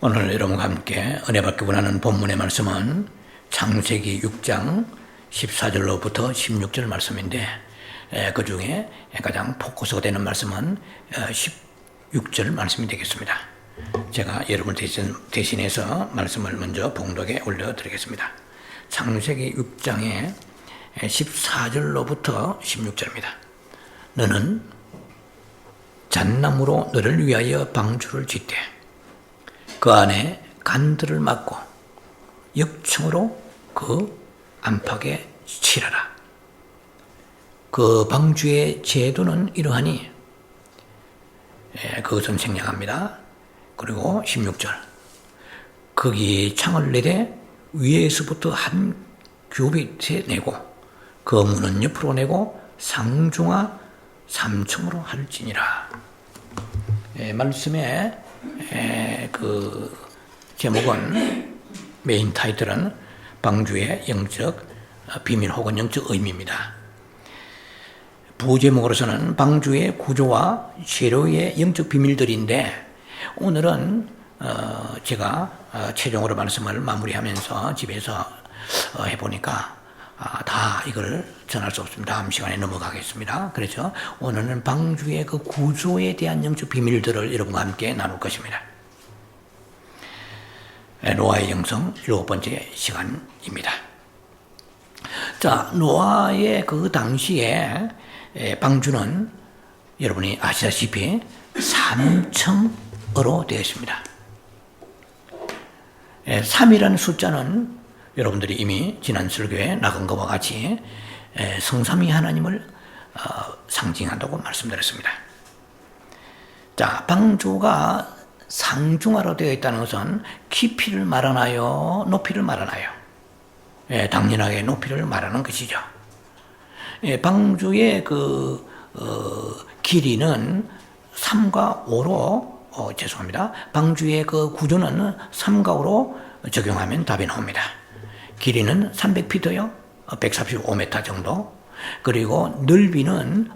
오늘 여러분과 함께 은혜 받기 원하는 본문의 말씀은 창세기 6장 14절로부터 16절 말씀인데 그 중에 가장 포커스가 되는 말씀은 16절 말씀이 되겠습니다. 제가 여러분 대신해서 말씀을 먼저 봉독에 올려드리겠습니다. 창세기 6장의 14절로부터 16절입니다. 너는 잣나무로 너를 위하여 방주를 짓되 그 안에 간들을 막고 역청으로 그 안팎에 칠하라. 그 방주의 제도는 이러하니 그것은 생략합니다. 그리고 16절 거기 창을 내되 위에서부터 한 규빗에 내고 그 문은 옆으로 내고 상중하 3층으로 할지니라. 말씀의 그 제목은 메인 타이틀은 방주의 영적 비밀 혹은 영적 의미입니다. 부제목으로서는 방주의 구조와 재료의 영적 비밀들인데 오늘은 제가 최종으로 말씀을 마무리하면서 집에서 해보니까 다 이걸 전할 수 없습니다. 다음 시간에 넘어가겠습니다. 그래서 오늘은 방주의 그 구조에 대한 영적 비밀들을 여러분과 함께 나눌 것입니다. 노아의 영성 7번째 시간입니다. 자, 노아의 그 당시에 방주는 여러분이 아시다시피 3층으로 되어 있습니다. 3이라는 숫자는 여러분들이 이미 지난 설교에 나간 것과 같이 성삼위 하나님을 상징한다고 말씀드렸습니다. 자, 방주가 상중하로 되어 있다는 것은 깊이를 말하나요? 높이를 말하나요? 당연하게 높이를 말하는 것이죠. 방주의 그 길이는 3과 5로 죄송합니다. 방주의 그 구조는 3과 5로 적용하면 답이 나옵니다. 길이는 300피트요. 145m 정도. 그리고 넓이는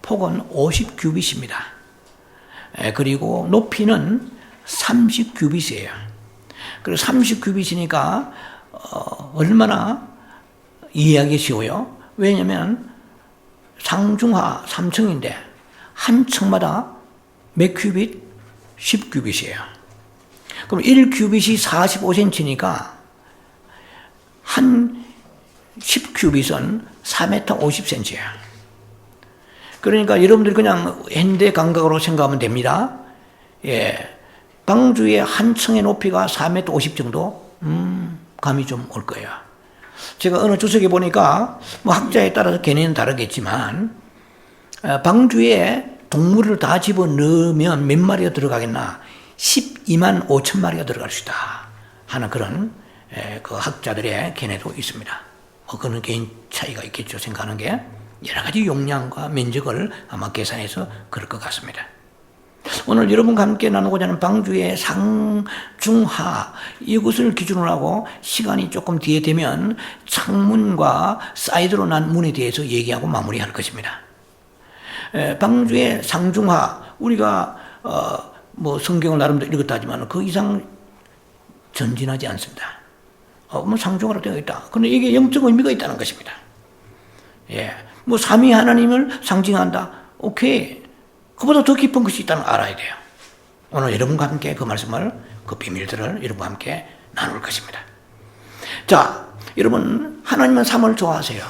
폭은 50규빗입니다. 그리고 높이는 30규빗이에요. 그리고 30규빗이니까 얼마나 이해하기 쉬워요. 왜냐하면 상중하 3층인데 한 층마다 몇 규빗? 10규빗이에요. 그럼 1규빗이 45cm니까 한 10규빗은 4m 50cm예요. 그러니까 여러분들이 그냥 현대 감각으로 생각하면 됩니다. 방주의 한 층의 높이가 4m 50 정도? 감이 좀 올 거예요. 제가 어느 주석에 보니까 뭐 학자에 따라서 개념은 다르겠지만 방주에 동물을 다 집어넣으면 몇 마리가 들어가겠나? 12만 5천 마리가 들어갈 수 있다 하는 그런 그 학자들의 견해도 있습니다. 그거는 개인 차이가 있겠죠. 생각하는 게 여러 가지 용량과 면적을 아마 계산해서 그럴 것 같습니다. 오늘 여러분과 함께 나누고자 하는 방주의 상중하 이것을 기준으로 하고 시간이 조금 뒤에 되면 창문과 사이드로 난 문에 대해서 얘기하고 마무리할 것입니다. 방주의 상중하 우리가 뭐 성경을 나름대로 읽었다 하지만 그 이상 전진하지 않습니다. 뭐 상중하로 되어 있다. 그런데 이게 영적 의미가 있다는 것입니다. 뭐 삼위 하나님을 상징한다. 오케이. 그보다 더 깊은 것이 있다는 걸 알아야 돼요. 오늘 여러분과 함께 그 말씀을, 그 비밀들을 여러분과 함께 나눌 것입니다. 자, 여러분, 하나님은 삼을 좋아하세요.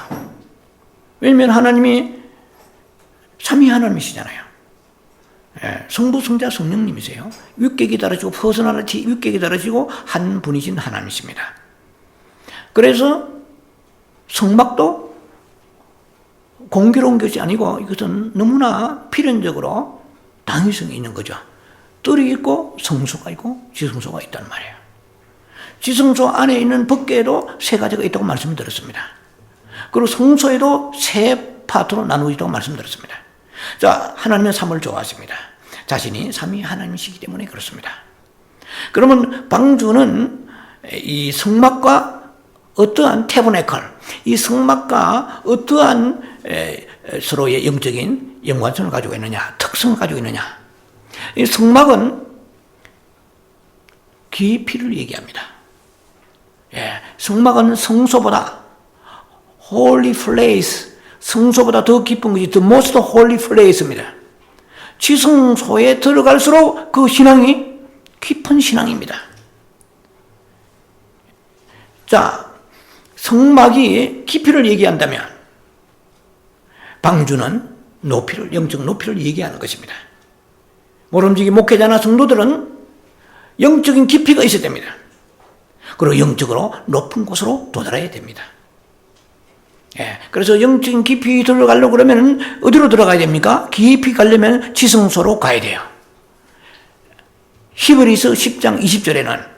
왜냐면 하나님이 삼위 하나님이시잖아요. 성부, 성자, 성령님이세요. 육객이 다르시고, 퍼스널리티 육객이 다르시고, 한 분이신 하나님이십니다. 그래서 성막도 공교로운 것이 아니고 이것은 너무나 필연적으로 당위성이 있는 거죠. 뜰이 있고 성소가 있고 지성소가 있단 말이에요. 지성소 안에 있는 법궤에도 세 가지가 있다고 말씀드렸습니다. 그리고 성소에도 세 파트로 나누어지다고 말씀드렸습니다. 자, 하나님은 삼을 좋아하십니다. 자신이 삼위 하나님이시기 때문에 그렇습니다. 그러면 방주는 이 성막과 어떠한 태브네컬, 이 성막과 어떠한 서로의 영적인 연관성을 가지고 있느냐, 특성을 가지고 있느냐. 이 성막은 깊이를 얘기합니다. 예, 성막은 성소보다 holy place, 성소보다 더 깊은 것이 the most holy place입니다. 지성소에 들어갈수록 그 신앙이 깊은 신앙입니다. 자, 성막이 깊이를 얘기한다면 방주는 높이를, 영적 높이를 얘기하는 것입니다. 모름지기 목회자나 성도들은 영적인 깊이가 있어야 됩니다. 그리고 영적으로 높은 곳으로 도달해야 됩니다. 예, 그래서 영적인 깊이 들어가려고 그러면 어디로 들어가야 됩니까? 깊이 가려면 지성소로 가야 돼요. 히브리서 10장 20절에는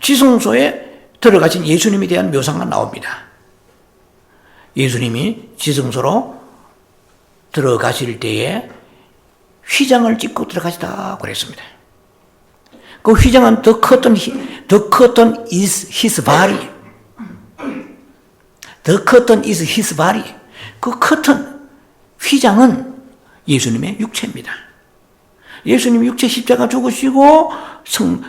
지성소에 들어가신 예수님에 대한 묘사가 나옵니다. 예수님이 지성소로 들어가실 때에 휘장을 찢고 들어가시다 그랬습니다. 그 휘장은 the curtain is his body. The curtain is his body. 그 커튼, 휘장은 예수님의 육체입니다. 예수님이 육체 십자가 죽으시고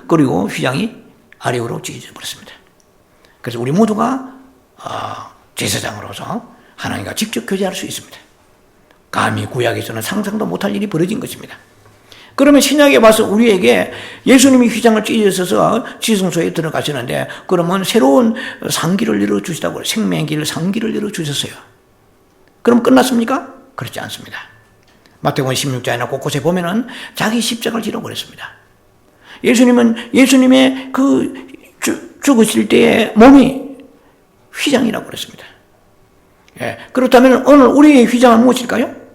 그리고 휘장이 아래로 찢어져 버렸습니다. 그래서 우리 모두가 제사장으로서 하나님과 직접 교제할 수 있습니다. 감히 구약에서는 상상도 못할 일이 벌어진 것입니다. 그러면 신약에 와서 우리에게 예수님이 휘장을 찢으셔서 지성소에 들어가시는데 그러면 새로운 상기를 열어주시다고 생명의 길 상기를 열어주셨어요. 그럼 끝났습니까? 그렇지 않습니다. 마태복음 16장이나 곳곳에 보면은 자기 십자가를 지러 버렸습니다. 예수님의 그 죽으실 때의 몸이 휘장이라고 그랬습니다. 예, 그렇다면 오늘 우리의 휘장은 무엇일까요?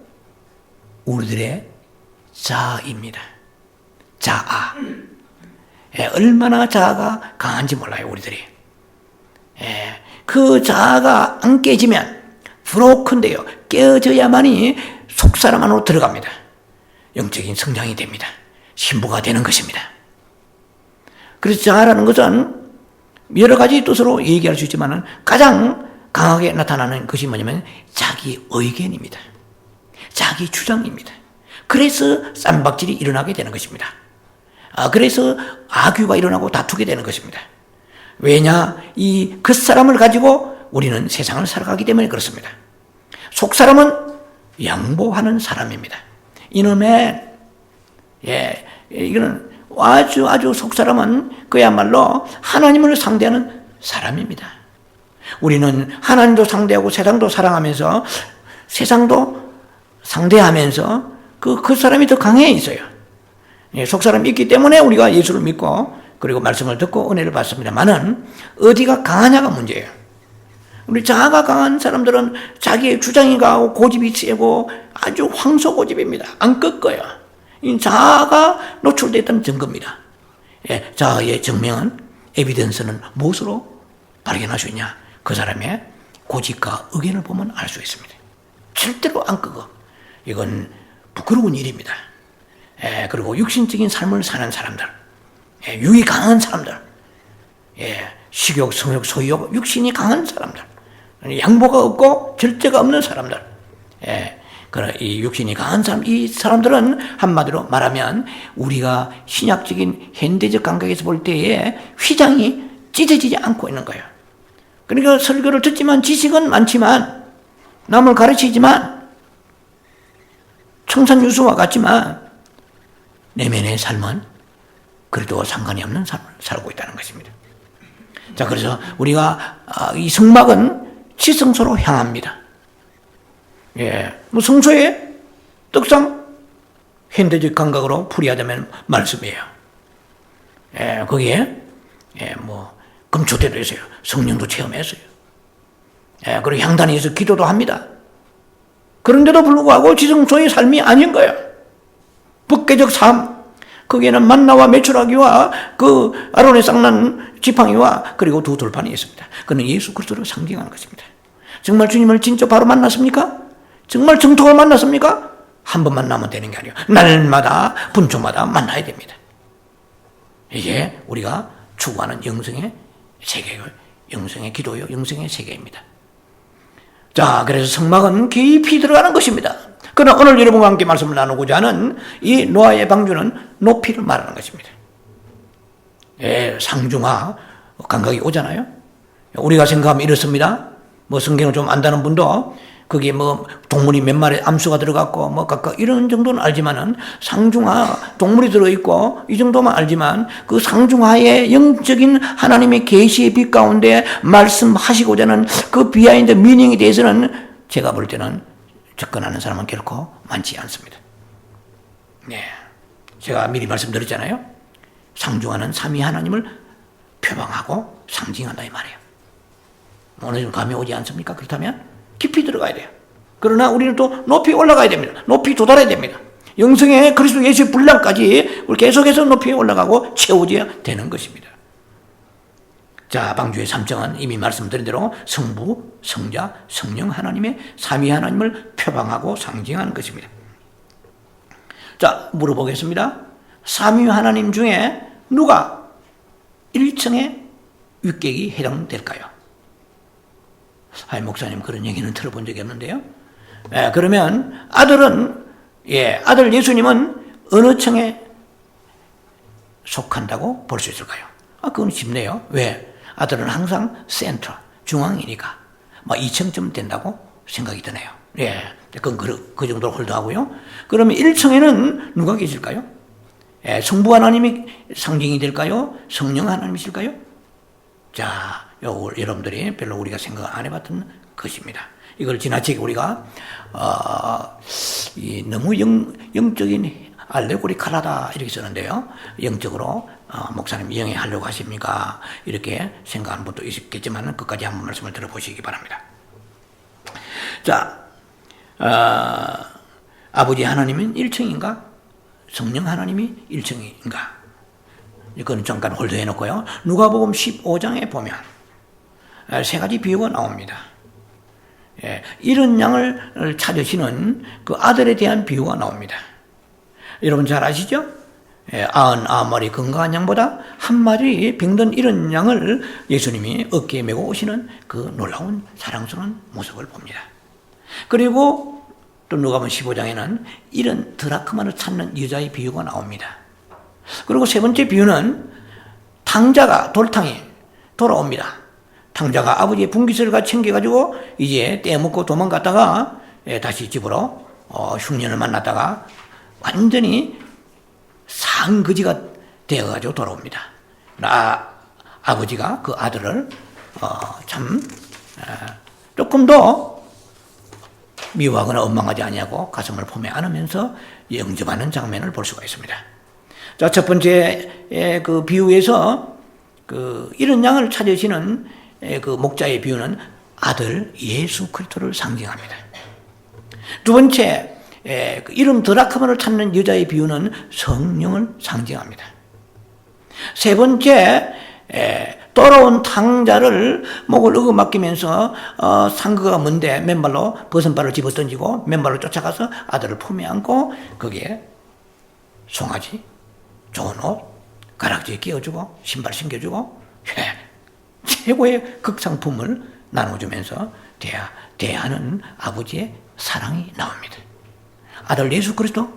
우리들의 자아입니다. 자아. 예, 얼마나 자아가 강한지 몰라요, 우리들이. 예, 그 자아가 안 깨지면 브로큰데요. 깨어져야만이 속사람 안으로 들어갑니다. 영적인 성장이 됩니다. 신부가 되는 것입니다. 그래서 자아라는 것은 여러 가지 뜻으로 얘기할 수 있지만 가장 강하게 나타나는 것이 뭐냐면 자기 의견입니다. 자기 주장입니다. 그래서 쌈박질이 일어나게 되는 것입니다. 그래서 악유가 일어나고 다투게 되는 것입니다. 왜냐? 이 겉사람을 가지고 우리는 세상을 살아가기 때문에 그렇습니다. 속사람은 양보하는 사람입니다. 이놈의 이거는 아주 속사람은 그야말로 하나님을 상대하는 사람입니다. 우리는 하나님도 상대하고 세상도 사랑하면서 세상도 상대하면서 그 사람이 더 강해 있어요. 속사람이 있기 때문에 우리가 예수를 믿고 그리고 말씀을 듣고 은혜를 받습니다만은 어디가 강하냐가 문제예요. 우리 자아가 강한 사람들은 자기의 주장이 강하고 고집이 세고 아주 황소고집입니다. 안 꺾어요. 이 자아가 노출됐다는 증거입니다. 자아의 증명은 에비던스는 무엇으로 발견할 수 있냐? 그 사람의 고집과 의견을 보면 알 수 있습니다. 절대로 안 꺾어. 이건 부끄러운 일입니다. 그리고 육신적인 삶을 사는 사람들, 유이 강한 사람들, 식욕, 성욕, 소유욕, 육신이 강한 사람들, 양보가 없고 절제가 없는 사람들, 이 육신이 강한 사람, 이 사람들은 한마디로 말하면 우리가 신약적인 현대적 감각에서 볼 때에 휘장이 찢어지지 않고 있는 거예요. 그러니까 설교를 듣지만 지식은 많지만 남을 가르치지만 청산유수와 같지만 내면의 삶은 그래도 상관이 없는 삶을 살고 있다는 것입니다. 자, 그래서 우리가 이 성막은 지성소로 향합니다. 뭐 성소의 떡상 현대적 감각으로 풀이하자면 말씀이에요. 거기에 뭐 금초대도 있어요. 성령도 체험했어요. 그리고 향단에서 기도도 합니다. 그런데도 불구하고 지성소의 삶이 아닌 거예요. 법계적 삶, 거기에는 만나와 메추라기와 그 아론의 쌍난 지팡이와 그리고 두 돌판이 있습니다. 그는 예수 그리스도를 상징하는 것입니다. 정말 주님을 진짜 바로 만났습니까? 정말 정통을 만났습니까? 한 번 만나면 되는 게 아니에요. 날마다 분초마다 만나야 됩니다. 이게 우리가 추구하는 영성의 세계예요. 영성의 기도요, 영성의 세계입니다. 자, 그래서 성막은 깊이 들어가는 것입니다. 그러나 오늘 여러분과 함께 말씀을 나누고자 하는 이 노아의 방주는 높이를 말하는 것입니다. 상중하 감각이 오잖아요. 우리가 생각하면 이렇습니다. 뭐 성경을 좀 안다는 분도 그게 뭐 동물이 몇 마리 암수가 들어갔고 뭐 각각 이런 정도는 알지만은 상중하 동물이 들어있고 이 정도만 알지만 그 상중하의 영적인 하나님의 계시의 빛 가운데 말씀하시고자 하는 그 비하인드 미닝에 대해서는 제가 볼 때는 접근하는 사람은 결코 많지 않습니다. 네, 제가 미리 말씀드렸잖아요. 상중하는 삼위 하나님을 표방하고 상징한다 이 말이에요. 어느 정도 감이 오지 않습니까? 그렇다면 깊이 들어가야 돼요. 그러나 우리는 또 높이 올라가야 됩니다. 높이 도달해야 됩니다. 영성의 그리스도 예수의 분량까지 우리 계속해서 높이 올라가고 채워져야 되는 것입니다. 자, 방주의 3정은 이미 말씀드린 대로 성부, 성자, 성령 하나님의 삼위 하나님을 표방하고 상징하는 것입니다. 자, 물어보겠습니다. 삼위 하나님 중에 누가 1층의 윗객이 해당될까요? 아이, 목사님 그런 얘기는 들어본 적이 없는데요. 그러면 아들 예수님은 어느 층에 속한다고 볼 수 있을까요? 그건 쉽네요. 왜? 아들은 항상 센터, 중앙이니까 뭐 2층쯤 된다고 생각이 드네요. 그건 그 정도로 홀드하고요. 그러면 1층에는 누가 계실까요? 성부 하나님이 상징이 될까요? 성령 하나님이실까요? 자, 요걸 여러분들이 별로 우리가 생각 안 해봤던 것입니다. 이걸 지나치게 우리가 너무 영적인 알레고리칼하다 이렇게 쓰는데요. 영적으로 목사님 영해하려고 하십니까? 이렇게 생각하는 분도 있겠지만 끝까지 한번 말씀을 들어보시기 바랍니다. 자, 아버지 하나님은 1층인가? 성령 하나님이 1층인가? 이건 잠깐 홀드해 놓고요. 누가복음 15장에 보면 세 가지 비유가 나옵니다. 이런 양을 찾으시는 그 아들에 대한 비유가 나옵니다. 여러분 잘 아시죠? 99마리 건강한 양보다 한 마리 병든 이런 양을 예수님이 어깨에 메고 오시는 그 놀라운 사랑스러운 모습을 봅니다. 그리고 또 누가복음 15장에는 이런 드라크마를 찾는 여자의 비유가 나옵니다. 그리고 세 번째 비유는 탕자가 돌탕이 돌아옵니다. 탕자가 아버지의 분깃을 챙겨가지고 이제 떼먹고 도망갔다가 다시 집으로 흉년을 만났다가 완전히 상거지가 되어가지고 돌아옵니다. 아버지가 그 아들을 조금 더 미워하거나 원망하지 아니하고 가슴을 품에 안으면서 영접하는 장면을 볼 수가 있습니다. 자, 첫 번째 그 비유에서 그 이런 양을 찾으시는 그 목자의 비유는 아들 예수 그리스도를 상징합니다. 두 번째 이름 드라크마를 찾는 여자의 비유는 성령을 상징합니다. 세 번째 돌아온 탕자를 목을 얻어맞기면서 상거가 먼데 맨발로 버선발을 집어던지고 맨발로 쫓아가서 아들을 품에 안고 거기에 송아지, 좋은 옷, 가락지에 끼워주고 신발 신겨주고 최고의 극상품을 나눠주면서 대하는 아버지의 사랑이 나옵니다. 아들 예수 그리스도,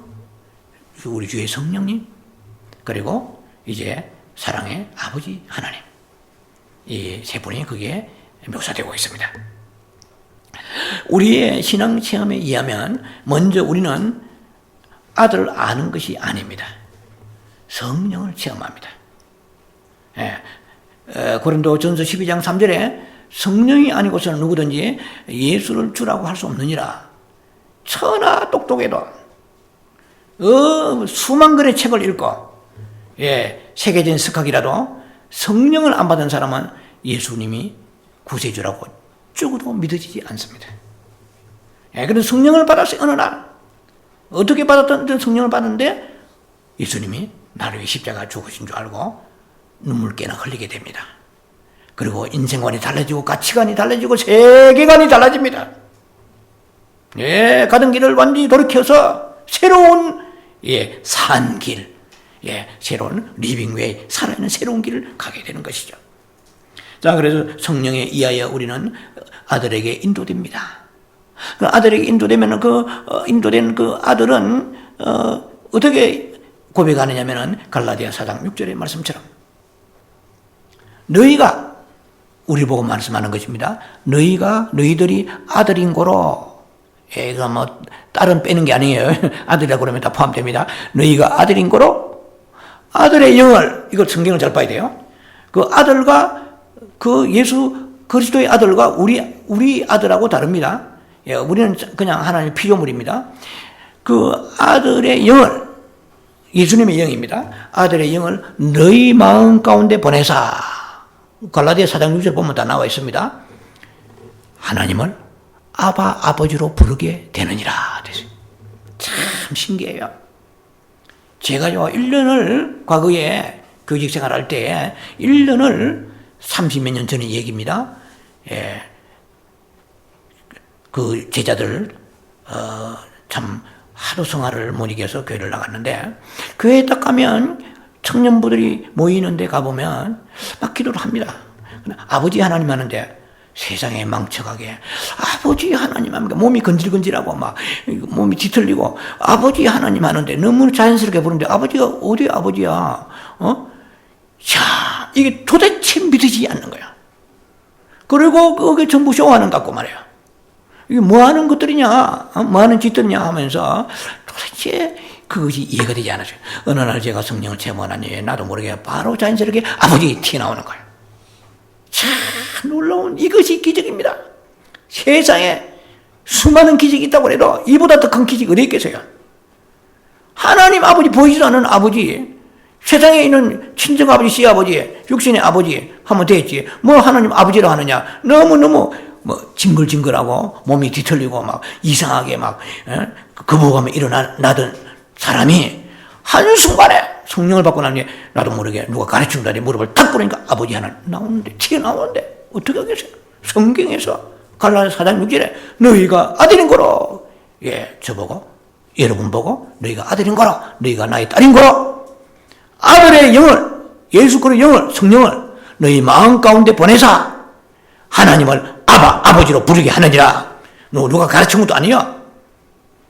우리 주의 성령님, 그리고 이제 사랑의 아버지 하나님, 이 세 분이 거기에 묘사되고 있습니다. 우리의 신앙 체험에 의하면 먼저 우리는 아들을 아는 것이 아닙니다. 성령을 체험합니다. 고린도전서 12장 3절에 성령이 아니고서는 누구든지 예수를 주라고 할 수 없느니라. 천하 똑똑해도 수만 권의 책을 읽고 세계적인 스카기라도 성령을 안 받은 사람은 예수님이 구세주라고 죽어도 믿어지지 않습니다. 그래서 성령을 받았어요. 어느 날 어떻게 받았던 성령을 받았는데 예수님이 나를 위해 십자가 죽으신 줄 알고 눈물깨나 흘리게 됩니다. 그리고 인생관이 달라지고 가치관이 달라지고 세계관이 달라집니다. 가던 길을 완전히 돌이켜서 새로운 산 길, 새로운 리빙웨이, 살아있는 새로운 길을 가게 되는 것이죠. 자, 그래서 성령에 의하여 우리는 아들에게 인도됩니다. 그 아들에게 인도되면 인도된 그 아들은 어떻게 고백하느냐면은 갈라디아 4장 6절의 말씀처럼 너희가 우리 보고 말씀하는 것입니다. 너희들이 아들인 고로, 애가 뭐 딸은 빼는 게 아니에요. 아들이라고 그러면 다 포함됩니다. 너희가 아들인 고로 아들의 영을, 이거 성경을 잘 봐야 돼요. 그 아들과 그 예수 그리스도의 아들과 우리 아들하고 다릅니다. 예, 우리는 그냥 하나님의 피조물입니다. 그 아들의 영을, 예수님의 영입니다. 아들의 영을 너희 마음 가운데 보내사. 갈라디아 4장 6절 보면 다 나와 있습니다. 하나님을 아버지로 부르게 되느니라. 참 신기해요. 제가요, 1년을 과거에 교직 생활할 때 1년을 30몇 년 전의 얘기입니다. 예. 그 제자들, 참 하도 성화를 못 이겨서 교회를 나갔는데, 교회에 딱 가면 청년부들이 모이는 데 가보면 막 기도를 합니다. 아버지 하나님 하는데 세상에 망쳐가게 아버지 하나님 하니까 몸이 건질건질하고 막 몸이 뒤틀리고 아버지 하나님 하는데 너무 자연스럽게 부르는데 아버지가 어디 아버지야? 자, 이게 도대체 믿어지지 않는 거야. 그리고 그게 전부 쇼하는 것 같고 말이야. 이게 뭐 하는 것들이냐, 뭐 하는 짓들이냐 하면서 도대체 그것이 이해가 되지 않았어요. 어느 날 제가 성령을 체험하니 나도 모르게 바로 자연스럽게 아버지 튀어나오는 거예요. 참 놀라운 이것이 기적입니다. 세상에 수많은 기적이 있다고 해도 이보다 더 큰 기적이 어디 있겠어요? 하나님 아버지, 보이지도 않는 아버지, 세상에 있는 친정 아버지, 시아버지, 육신의 아버지 하면 되겠지. 뭐 하나님 아버지라 하느냐. 너무너무 뭐 징글징글하고 몸이 뒤틀리고 막 이상하게 막 거부감이 일어나던 사람이 한순간에 성령을 받고 나니 나도 모르게 누가 가르친다니 무릎을 탁 꿇으니까 아버지 하나 나오는데, 튀어나오는데 어떻게 하겠어요? 성경에서 갈라디아 4장 6절에 너희가 아들인 거로, 예, 저보고 여러분 보고 너희가 아들인 거로, 너희가 나의 딸인 거로, 아들의 영을, 예수 그리스도의 영을, 성령을 너희 마음 가운데 보내사 하나님을 아버지로 부르게 하느니라. 누가 가르친 것도 아니야.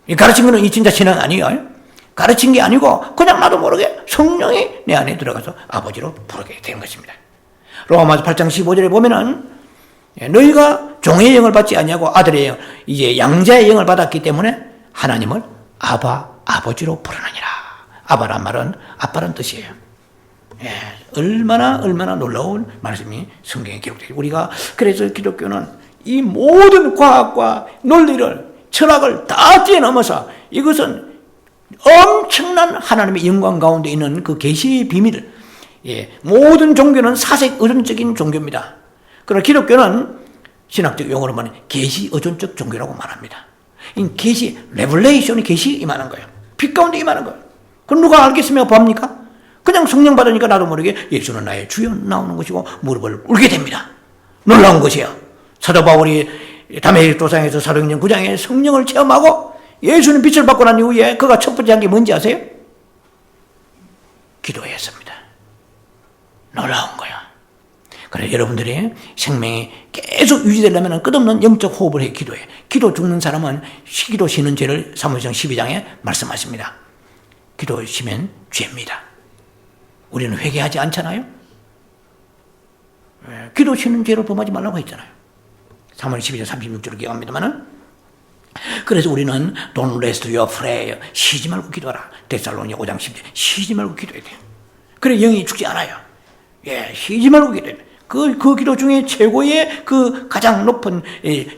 이 가르친 거는 이 진짜 신앙 아니에요. 가르친 게 아니고 그냥 나도 모르게 성령이 내 안에 들어가서 아버지로 부르게 되는 것입니다. 로마서 8장 15절에 보면은 너희가 종의 영을 받지 아니하고 아들의 영, 이제 양자의 영을 받았기 때문에 하나님을 아버지로 부르느니라. 아바란 말은 아빠란 뜻이에요. 예, 얼마나 놀라운 말씀이 성경에 기록되어 있어요. 우리가 그래서 기독교는 이 모든 과학과 논리를, 철학을 다 뛰어넘어서 이것은 엄청난 하나님의 영광 가운데 있는 그 계시의 비밀. 예, 모든 종교는 사색 의존적인 종교입니다. 그러나 기독교는 신학적 용어로 말하면 계시 의존적 종교라고 말합니다. 이 계시, 레블레이션이 계시 임하는 거예요. 빛 가운데 임하는 거예요. 그럼 누가 알겠으며 봅니까? 그냥 성령 받으니까 나도 모르게 예수는 나의 주여 나오는 것이고 무릎을 꿇게 됩니다. 놀라운 것이에요. 사도 바울이 다메섹 도상에서 사도행전 9장에 성령을 체험하고 예수는 빛을 받고 난 이후에 그가 첫 번째 한 게 뭔지 아세요? 기도했습니다. 놀라운 거야. 그래, 여러분들이 생명이 계속 유지되려면 끝없는 영적 호흡을 해 기도해. 기도 죽는 사람은 기도 쉬는 죄를 사무엘상 12장에 말씀하십니다. 기도 쉬면 죄입니다. 우리는 회개하지 않잖아요? 기도 쉬는 죄를 범하지 말라고 했잖아요. 사무엘 12장 36절을 기억합니다만은. 그래서 우리는 Don't rest your prayer. 쉬지 말고 기도하라. 데살로니가 5장 10절. 쉬지 말고 기도해야 돼요. 그래, 영이 죽지 않아요. 예, 쉬지 말고 기도해야 돼요. 그 기도 중에 최고의 그 가장 높은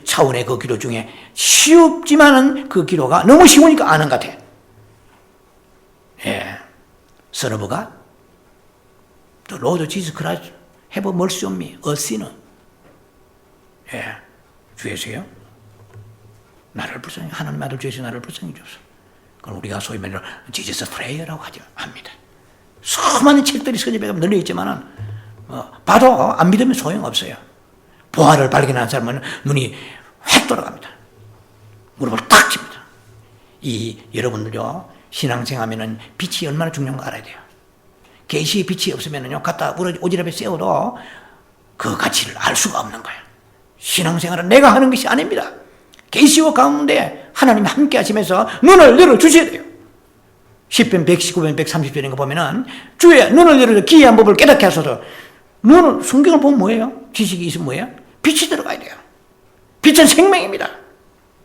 차원의 그 기도 중에 쉽지만은 그 기도가 너무 쉬우니까 아는 것 같아. 예. 서러브가 The Lord Jesus Christ have mercy on me, a sinner. 예. 주 예수요. 나를 불쌍히, 하나님 아들 주 예수 나를 불쌍히 주소서. 그걸 우리가 소위 말해서 Jesus Prayer라고 합니다. 수많은 책들이 서집에 널려 있지만은 봐도 안 믿으면 소용없어요. 보화를 발견한 사람은 눈이 확 돌아갑니다. 무릎을 딱 칩니다. 여러분들요, 신앙생활하면은 빛이 얼마나 중요한 거 알아야 돼요. 계시의 빛이 없으면은요, 갖다 오지랖에 세워도 그 가치를 알 수가 없는 거예요. 신앙생활은 내가 하는 것이 아닙니다. 계시와 가운데 하나님이 함께 하시면서 눈을 열어주셔야 돼요. 10편 119편 130편인 거 보면은 주의 눈을 열어서 기이한 법을 깨닫게 하소서. 너는 성경을 보면 뭐예요? 지식이 있으면 뭐예요? 빛이 들어가야 돼요. 빛은 생명입니다.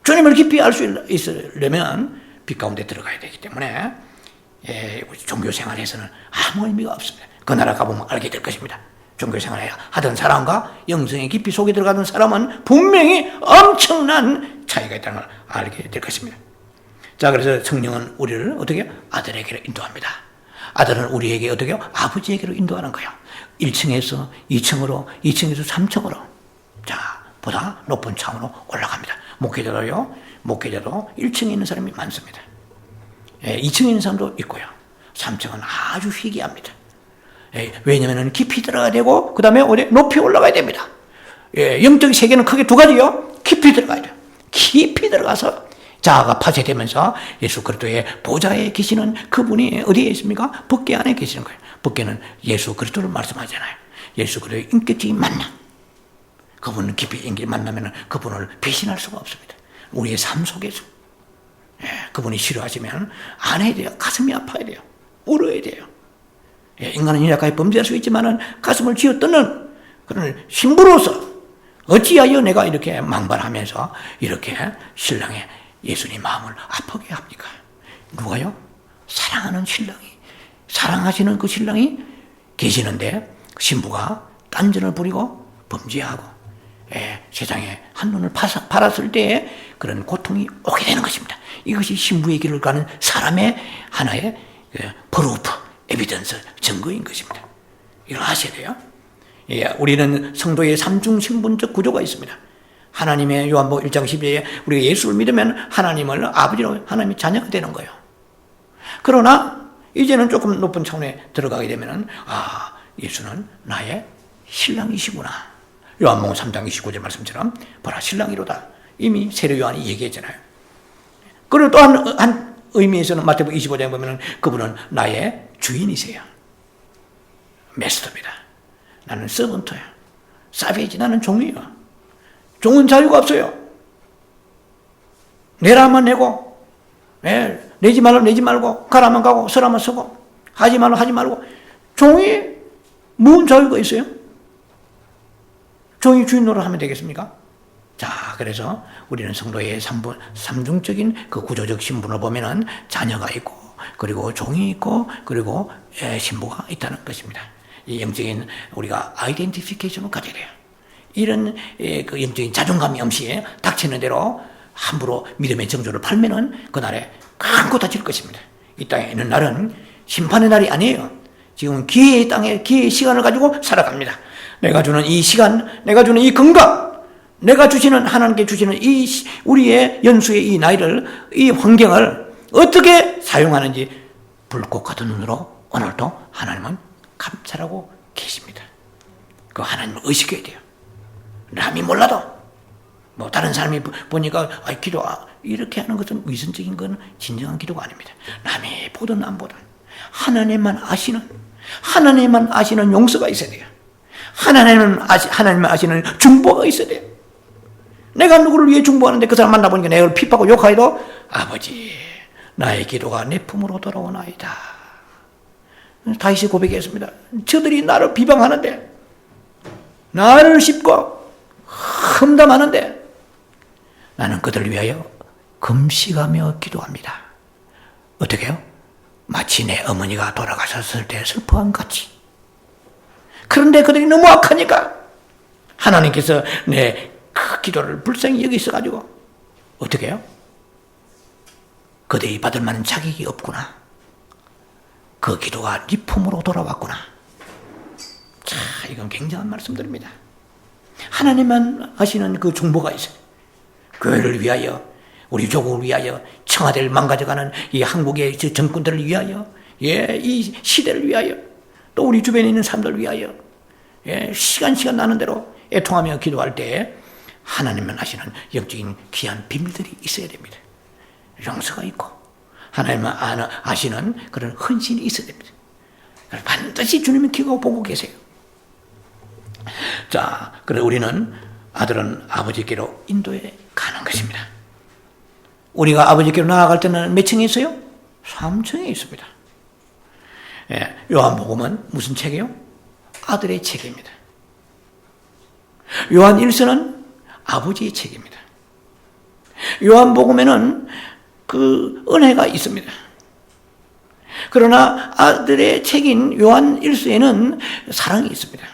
주님을 깊이 알 수 있으려면 빛 가운데 들어가야 되기 때문에 종교 생활에서는 아무 의미가 없습니다. 그 나라 가보면 알게 될 것입니다. 종교 생활을 하던 사람과 영성의 깊이 속에 들어가던 사람은 분명히 엄청난 차이가 있다는 걸 알게 될 것입니다. 자, 그래서 성령은 우리를 어떻게 해요? 아들에게로 인도합니다. 아들은 우리에게 어떻게 해요? 아버지에게로 인도하는 거예요. 1층에서 2층으로, 2층에서 3층으로. 자, 보다 높은 차원으로 올라갑니다. 목회자도 1층에 있는 사람이 많습니다. 2층에 있는 사람도 있고요. 3층은 아주 희귀합니다. 왜냐하면 깊이 들어가야 되고, 그 다음에 높이 올라가야 됩니다. 영적 세계는 크게 두 가지요. 깊이 들어가야 돼요. 깊이 들어가서 자아가 파쇄되면서 예수 그리스도의 보좌에 계시는 그분이 어디에 있습니까? 법궤 안에 계시는 거예요. 법궤는 예수 그리스도를 말씀하잖아요. 예수 그리스도의 인격적인 만남. 그분은 깊이 인격을 만나면 그분을 배신할 수가 없습니다. 우리의 삶 속에서. 그분이 싫어하시면 안 해야 돼요. 가슴이 아파야 돼요. 울어야 돼요. 인간은 연약하게 범죄할 수 있지만 가슴을 쥐어뜯는 그런 신부로서 어찌하여 내가 이렇게 망발하면서 이렇게 신랑의 예수님 마음을 아프게 합니까? 누가요? 사랑하는 신랑이, 사랑하시는 그 신랑이 계시는데 신부가 딴전을 부리고 범죄하고 세상에 한눈을 팔았을 때에 그런 고통이 오게 되는 것입니다. 이것이 신부의 길을 가는 사람의 하나의 프루프, 에비던스, 증거인 것입니다. 이걸 아셔야 돼요. 우리는 성도의 삼중신분적 구조가 있습니다. 하나님의 요한복음 1장 12절에 우리가 예수를 믿으면 하나님을 아버지로 하나님의 자녀가 되는 거예요. 그러나 이제는 조금 높은 차원에 들어가게 되면 예수는 나의 신랑이시구나. 요한복음 3장 29절 말씀처럼 보라 신랑이로다. 이미 세례 요한이 얘기했잖아요. 그리고 또 한 의미에서는 마태복음 25장에 보면 그분은 나의 주인이세요. 메스터입니다. 나는 서번트야. 사비지 나는 종이야. 종은 자유가 없어요. 내라면 내고, 내지 말라면 내지 말고, 가라면 가고, 서라면 서고, 하지 말라면 하지 말고. 종이 무슨 자유가 있어요? 종이 주인 노릇 하면 되겠습니까? 자, 그래서 우리는 성도의 삼중적인 그 구조적 신분을 보면은 자녀가 있고, 그리고 종이 있고, 그리고 신부가 있다는 것입니다. 이 영적인 우리가 아이덴티피케이션을 가져야 돼요. 이런 그 영적인 자존감이 엄시에 닥치는 대로 함부로 믿음의 정조를 팔면은 그날에 큰코 다칠 것입니다. 이 땅에 있는 날은 심판의 날이 아니에요. 지금 기회의 땅에 기회의 시간을 가지고 살아갑니다. 내가 주는 이 시간, 내가 주는 이 건강, 내가 주시는 하나님께 주시는 이 우리의 연수의 이 나이를, 이 환경을 어떻게 사용하는지 불꽃 같은 눈으로 오늘도 하나님은 감찰하고 계십니다. 그 하나님을 의식해야 돼요. 남이 몰라도 뭐 다른 사람이 보니까 기도 이렇게 하는 것은 위선적인 건 진정한 기도가 아닙니다. 남이 보든 안 보든 하나님만 아시는 용서가 있어야 돼요. 하나님만 아시는 중보가 있어야 돼요. 내가 누구를 위해 중보하는데 그 사람 만나보니까 내가 핍하고 욕하여도 아버지 나의 기도가 내 품으로 돌아오나이다. 다윗이 고백했습니다. 저들이 나를 비방하는데 나를 씹고 험담하는데 나는 그들을 위하여 금식하며 기도합니다. 어떻게 해요? 마치 내 어머니가 돌아가셨을 때 슬퍼한 같이. 그런데 그들이 너무 악하니까 하나님께서 내 그 기도를 불쌍히 여기 있어가지고 어떻게 해요? 그들이 받을 만한 자격이 없구나. 그 기도가 네 품으로 돌아왔구나. 자, 이건 굉장한 말씀드립니다. 하나님만 하시는 그 중보가 있어요. 교회를 위하여, 우리 조국을 위하여, 청와대를 망가져가는 이 한국의 정권들을 위하여, 이 시대를 위하여, 또 우리 주변에 있는 사람들을 위하여, 시간 나는 대로 애통하며 기도할 때 하나님만 하시는 영적인 귀한 비밀들이 있어야 됩니다. 용서가 있고 하나님만 아시는 그런 헌신이 있어야 됩니다. 반드시 주님의 기고 보고 계세요. 자, 그래 우리는 아들은 아버지께로 인도해 가는 것입니다. 우리가 아버지께로 나아갈 때는 몇 층에 있어요? 3층에 있습니다. 요한복음은 무슨 책이에요? 아들의 책입니다. 요한 1서는 아버지의 책입니다. 요한복음에는 그 은혜가 있습니다. 그러나 아들의 책인 요한 1서에는 사랑이 있습니다.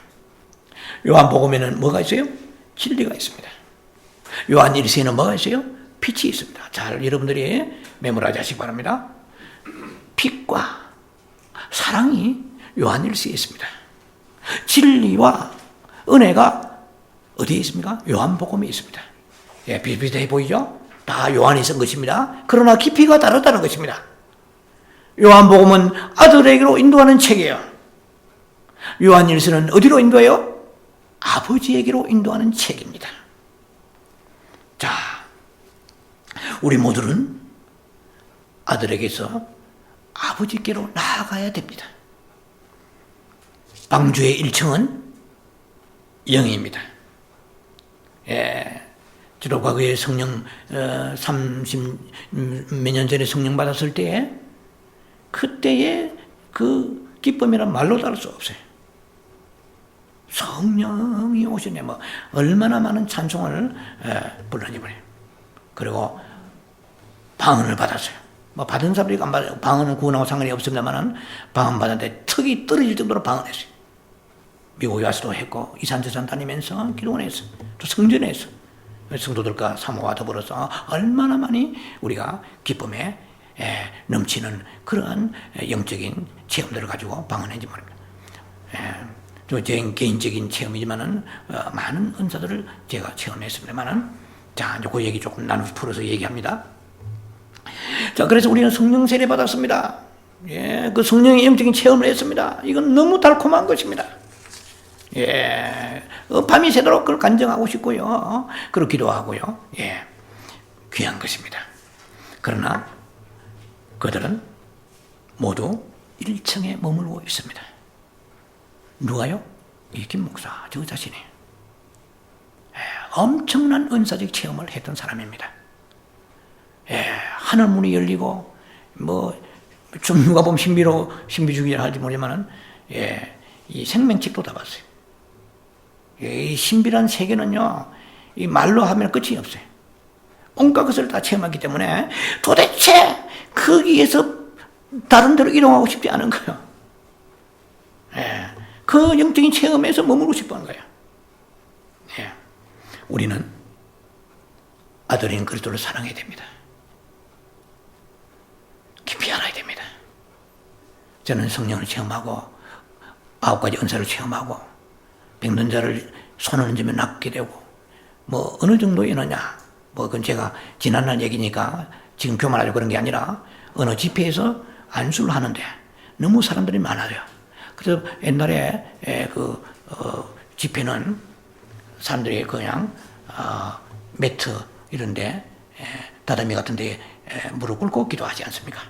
요한복음에는 뭐가 있어요? 진리가 있습니다. 요한 1서에는 뭐가 있어요? 빛이 있습니다. 잘 여러분들이 메모하지 하시기 바랍니다. 빛과 사랑이 요한 1서에 있습니다. 진리와 은혜가 어디에 있습니까? 요한복음에 있습니다. 예, 비슷비슷해 보이죠? 다 요한이 쓴 것입니다. 그러나 깊이가 다르다는 것입니다. 요한복음은 아들에게로 인도하는 책이에요. 요한 1서는 어디로 인도해요? 아버지에게로 인도하는 책입니다. 자, 우리 모두는 아들에게서 아버지께로 나아가야 됩니다. 방주의 1층은 영입니다. 예, 저도 과거에 성령 30 몇 년 전에 성령 받았을 때에 그때의 그 기쁨이란 말로 다룰 수 없어요. 성령이 오시네, 뭐 얼마나 많은 찬송을 불러니 보네요. 그리고 방언을 받았어요. 뭐 받은 사람들이 안 받아요. 방언은 구원하고 상관이 없습니다만은 방언 받았는데 턱이 떨어질 정도로 방언했어요. 미국에 와서도 했고 이산저산 다니면서 기도원 했어. 또 성전에 했어. 성도들과 사모와 더불어서 얼마나 많이 우리가 기쁨에 넘치는 그러한 영적인 체험들을 가지고 방언했는지 모릅니다. 제 개인적인 체험이지만은 많은 은사들을 제가 체험했습니다만은 자, 이제 그 얘기 조금 나눠서 풀어서 얘기합니다. 자, 그래서 우리는 성령 세례 받았습니다. 예, 그 성령의 영적인 체험을 했습니다. 이건 너무 달콤한 것입니다. 예, 밤이 새도록 그걸 간증하고 싶고요. 그걸 기도하고요. 예, 귀한 것입니다. 그러나 그들은 모두 1층에 머물고 있습니다. 누가요? 이 김 목사, 저 자신이 엄청난 은사적 체험을 했던 사람입니다. 하늘 문이 열리고 뭐 좀 누가 보면 신비주의라 할지 모르지만은 이 생명책도 다 봤어요. 이 신비란 세계는요, 이 말로 하면 끝이 없어요. 온갖 것을 다 체험하기 때문에 도대체 거기에서 다른 데로 이동하고 싶지 않은 거예요. 그 영적인 체험에서 머물고 싶어 하는 거예요. 우리는 아들인 그리스도를 사랑해야 됩니다. 깊이 알아야 됩니다. 저는 성령을 체험하고 9가지 은사를 체험하고 병든 자를 손을 얹으면 낫게 되고 뭐 어느 정도 이느냐, 뭐 그건 제가 지난날 얘기니까 지금 교만하려고 그런 게 아니라 어느 집회에서 안수를 하는데 너무 사람들이 많아요. 그래서 옛날에 집회는 사람들이 그냥 매트 이런데 다다미 같은데 무릎 꿇고 기도하지 않습니까?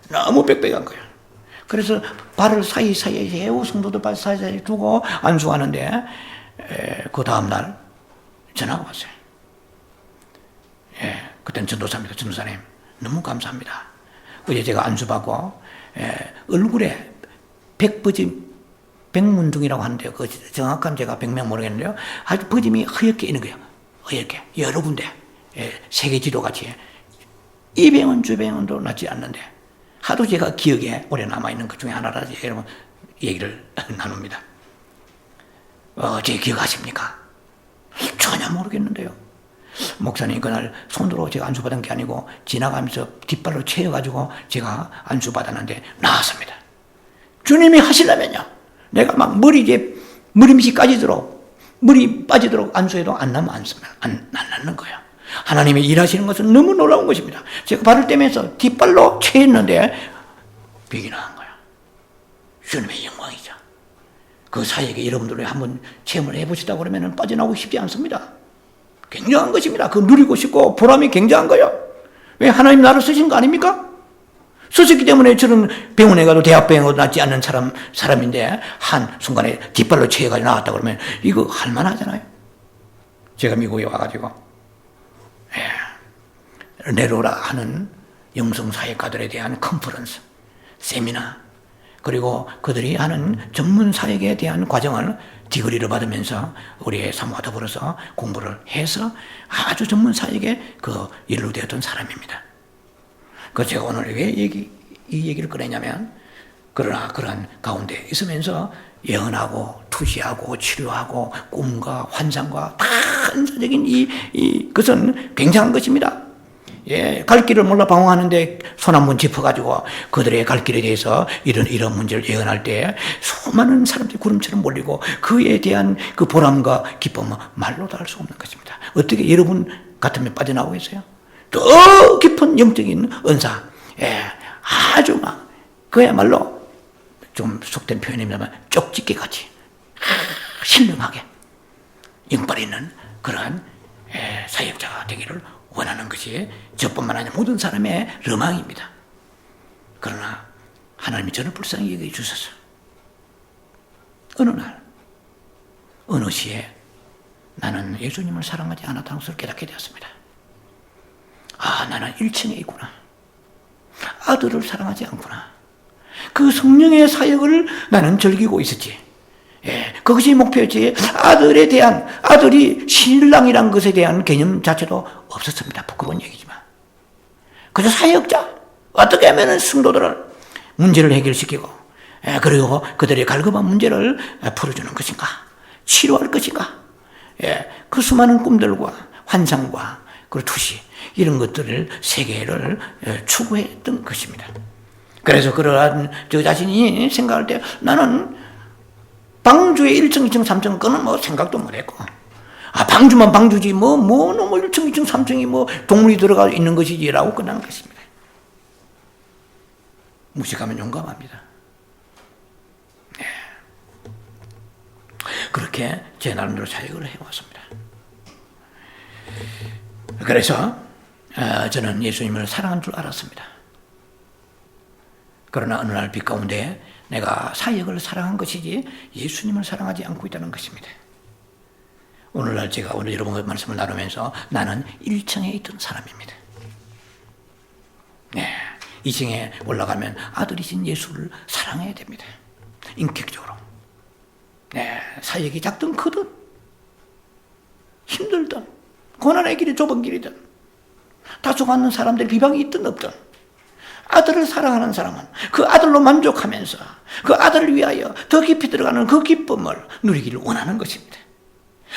너무 빽빽한 거예요. 그래서 발을 사이사이에 해우 성도들 발 사이사이에 두고 안수하는데 그 다음날 전화가 왔어요. 그때는 전도사입니다. 전도사님 너무 감사합니다. 어제 제가 안수받고 얼굴에 백문둥이라고 하는데요. 그 정확한 제가 백명 모르겠는데요. 아주 버짐이 허옇게 있는 거예요. 허옇게 여러 군데 세계 지도같이 이 병은 주병원도 낫지 않는데 하도 제가 기억에 오래 남아있는 것 중에 하나라지 여러분 얘기를 나눕니다. 제 기억하십니까? 전혀 모르겠는데요. 목사님 그날 손으로 제가 안수받은 게 아니고 지나가면서 뒷발로 채여가지고 제가 안수받았는데 나았습니다. 주님이 하시려면요, 내가 막 머리밑이 까지도록 머리 빠지도록 안수해도 안 나면 안 낫는 거예요. 하나님이 일하시는 것은 너무 놀라운 것입니다. 제가 발을 떼면서 뒷발로 채였는데 병이 나은 거예요. 주님의 영광이죠. 그 사이에 여러분들이 한번 체험을 해보시다 그러면 빠져나오기 쉽지 않습니다. 굉장한 것입니다. 그거 누리고 싶고 보람이 굉장한 거예요. 왜? 하나님 나를 쓰신 거 아닙니까? 쓰셨기 때문에 저는 병원에 가도 대학병원도 낫지 않는 사람인데 한 순간에 뒷발로 채여가지고 나왔다 그러면 이거 할만하잖아요. 제가 미국에 와가지고 네로라 하는 영성사역가들에 대한 컨퍼런스, 세미나, 그리고 그들이 하는 전문 사역에 대한 과정을 디그리를 받으면서 우리의 사모와 더불어서 공부를 해서 아주 전문 사역에 일로 되었던 사람입니다. 제가 오늘 왜 이 얘기를 꺼내냐면, 그러나 그런 가운데 있으면서 예언하고 투시하고 치료하고 꿈과 환상과 다 은사적인 그것은 굉장한 것입니다. 예, 갈 길을 몰라 방황하는데 손 한 번 짚어가지고 그들의 갈 길에 대해서 이런 문제를 예언할 때 수많은 사람들이 구름처럼 몰리고 그에 대한 그 보람과 기쁨은 말로도 할 수 없는 것입니다. 어떻게 여러분 같으면 빠져나오겠어요? 더 깊은 영적인 은사, 예, 아주 막 그야말로 좀 속된 표현이면 쪽집게 같이 신령하게 영빨 있는 그러한 사역자가 되기를 원하는 것이 저뿐만 아니라 모든 사람의 로망입니다. 그러나 하나님이 저를 불쌍히 여겨 주셔서 어느 날 어느 시에 나는 예수님을 사랑하지 않았다는 것을 깨닫게 되었습니다. 나는 1층에 있구나. 아들을 사랑하지 않구나. 그 성령의 사역을 나는 즐기고 있었지. 예, 그것이 목표였지. 아들이 신랑이란 것에 대한 개념 자체도 없었습니다. 부끄러운 얘기지만. 그저 사역자. 어떻게 하면 성도들을 문제를 해결시키고, 그리고 그들의 갈급한 문제를 풀어주는 것인가? 치료할 것인가? 그 수많은 꿈들과 환상과 그리고 투시, 이런 것들을, 세계를 추구했던 것입니다. 그래서 그러한 저 자신이 생각할 때 나는 방주의 1층, 2층, 3층, 그건 뭐 생각도 못 했고. 방주만 방주지, 뭐 1층, 2층, 3층이 동물이 들어가 있는 것이지라고 끝난 것입니다. 무식하면 용감합니다. 네. 그렇게 제 나름대로 사역을 해왔습니다. 그래서 저는 예수님을 사랑한 줄 알았습니다. 그러나 어느 날 빛 가운데 내가 사역을 사랑한 것이지 예수님을 사랑하지 않고 있다는 것입니다. 오늘날 제가 오늘 여러분과 말씀을 나누면서 나는 1층에 있던 사람입니다. 네, 2층에 올라가면 아들이신 예수를 사랑해야 됩니다. 인격적으로. 네, 사역이 작든 크든 힘들든 고난의 길이 좁은 길이든 다투받는 사람들 비방이 있든 없든 아들을 사랑하는 사람은 그 아들로 만족하면서 그 아들을 위하여 더 깊이 들어가는 그 기쁨을 누리기를 원하는 것입니다.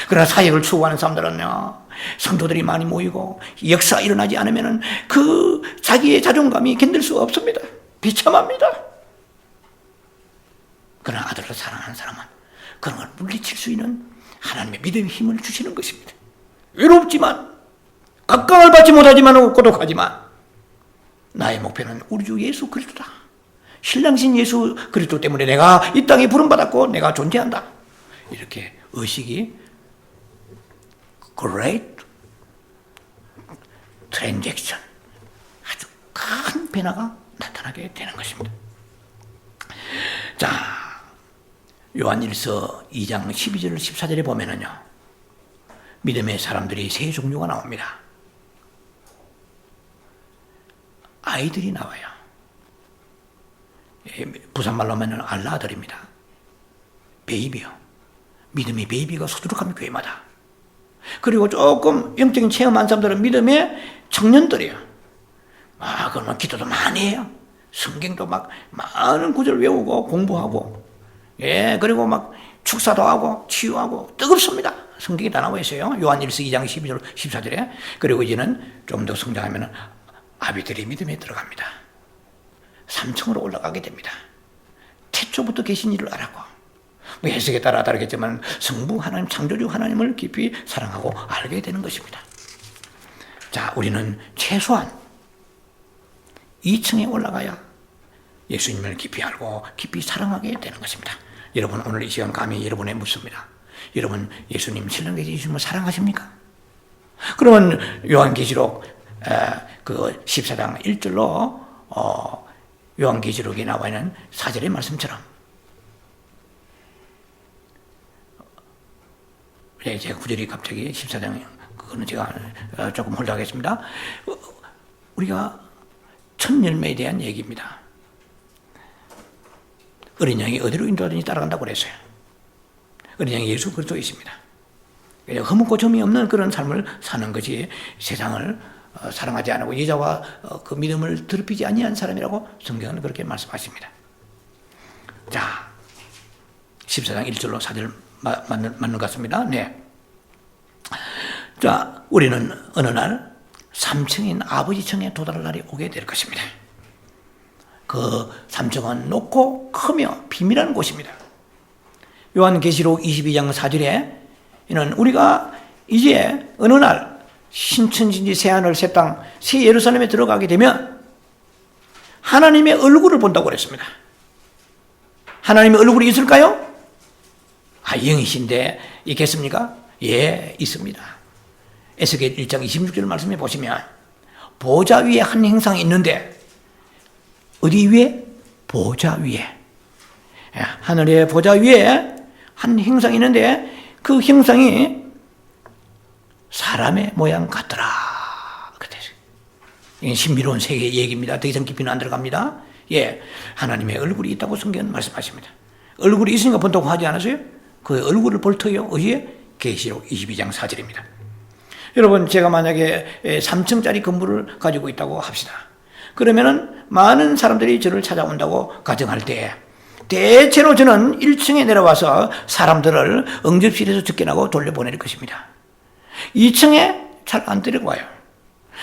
그러나 사역을 추구하는 사람들은요, 성도들이 많이 모이고 역사가 일어나지 않으면 그 자기의 자존감이 견딜 수가 없습니다. 비참합니다. 그러나 아들을 사랑하는 사람은 그런 걸 물리칠 수 있는 하나님의 믿음의 힘을 주시는 것입니다. 외롭지만, 각광을 받지 못하지만, 고독하지만 나의 목표는 우리 주 예수 그리스도다. 신랑신 예수 그리스도 때문에 내가 이 땅에 부름받았고 내가 존재한다. 이렇게 의식이 Great Transaction, 아주 큰 변화가 나타나게 되는 것입니다. 자, 요한일서 2장 12절 14절에 보면은요, 믿음의 사람들이 세 종류가 나옵니다. 아이들이 나와요. 부산말로 하면 알라들입니다. 베이비요. 믿음의 베이비가 소두룩하면 교회마다. 그리고 조금 영적인 체험한 사람들은 믿음의 청년들이에요. 그러면 기도도 많이 해요. 성경도 막 많은 구절 외우고 공부하고, 그리고 막 축사도 하고 치유하고 뜨겁습니다. 성경이 다 나와 있어요. 요한일서 2장 12절 14절에. 그리고 이제는 좀 더 성장하면 아비들이 믿음에 들어갑니다. 3층으로 올라가게 됩니다. 태초부터 계신 일을 알았고, 해석에 따라 다르겠지만 성부 하나님, 창조주 하나님을 깊이 사랑하고 알게 되는 것입니다. 자, 우리는 최소한 2층에 올라가야 예수님을 깊이 알고 깊이 사랑하게 되는 것입니다. 여러분, 오늘 이 시간 감히 여러분에 묻습니다. 여러분, 예수님, 신랑께서 예수님을 사랑하십니까? 그러면 요한계시록 그 14장 1절로 요한계시록에 나와 있는 4절의 말씀처럼, 제가 구절이 갑자기 14장, 그거는 제가 조금 홀드하겠습니다. 우리가 첫 열매에 대한 얘기입니다. 어린 양이 어디로 인도하든지 따라간다고 그랬어요. 어린 양이 예수 그리스도이십니다. 허물고 점이 없는 그런 삶을 사는 것이 세상을 사랑하지 않고 여자와 그 믿음을 더럽히지 아니한 사람이라고 성경은 그렇게 말씀하십니다. 자, 14장 1절로 4절 맞는 것 같습니다. 네. 자, 우리는 어느 날 3층인 아버지 층에 도달할 날이 오게 될 것입니다. 그 3층은 높고 크며 비밀한 곳입니다. 요한계시록 22장 4절에 이는 우리가 이제 어느 날 신천지인지 새하늘 새 땅 새 예루살렘에 들어가게 되면 하나님의 얼굴을 본다고 그랬습니다. 하나님의 얼굴이 있을까요? 영이신데 있겠습니까? 예, 있습니다. 에스겔 1장 26절 말씀에 보시면 보좌 위에 한 형상이 있는데 어디 위에? 보좌 위에. 하늘의 보좌 위에 한 형상이 있는데 그 형상이 사람의 모양 같더라. 이게 신비로운 세계 얘기입니다. 더 이상 깊이는 안 들어갑니다. 예, 하나님의 얼굴이 있다고 성경은 말씀하십니다. 얼굴이 있으니까 본다고 하지 않았어요? 그 얼굴을 볼 터요. 어디에? 계시록 22장 4절입니다. 여러분, 제가 만약에 3층짜리 건물을 가지고 있다고 합시다. 그러면은 많은 사람들이 저를 찾아온다고 가정할 때 대체로 저는 1층에 내려와서 사람들을 응접실에서 접견하고 돌려보낼 것입니다. 2층에 잘 안 데려가요.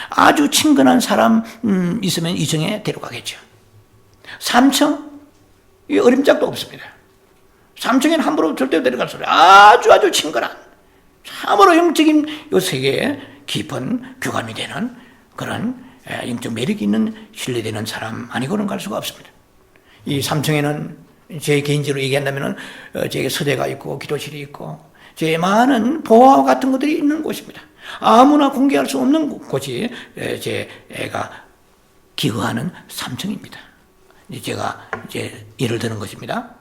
아주 친근한 사람 있으면 2층에 데려가겠죠. 3층? 이 어림짝도 없습니다. 3층에는 함부로 절대 데려갈 수 없어요. 아주 친근한, 참으로 영적인 이 세계에 깊은 교감이 되는 그런 영적 매력이 있는 신뢰되는 사람 아니고는 갈 수가 없습니다. 이 3층에는 제 개인적으로 얘기한다면 제 서재가 있고 기도실이 있고 제 많은 보화와 같은 것들이 있는 곳입니다. 아무나 공개할 수 없는 곳이 제 애가 기거하는 3층입니다. 제가 이제 예를 드는 것입니다.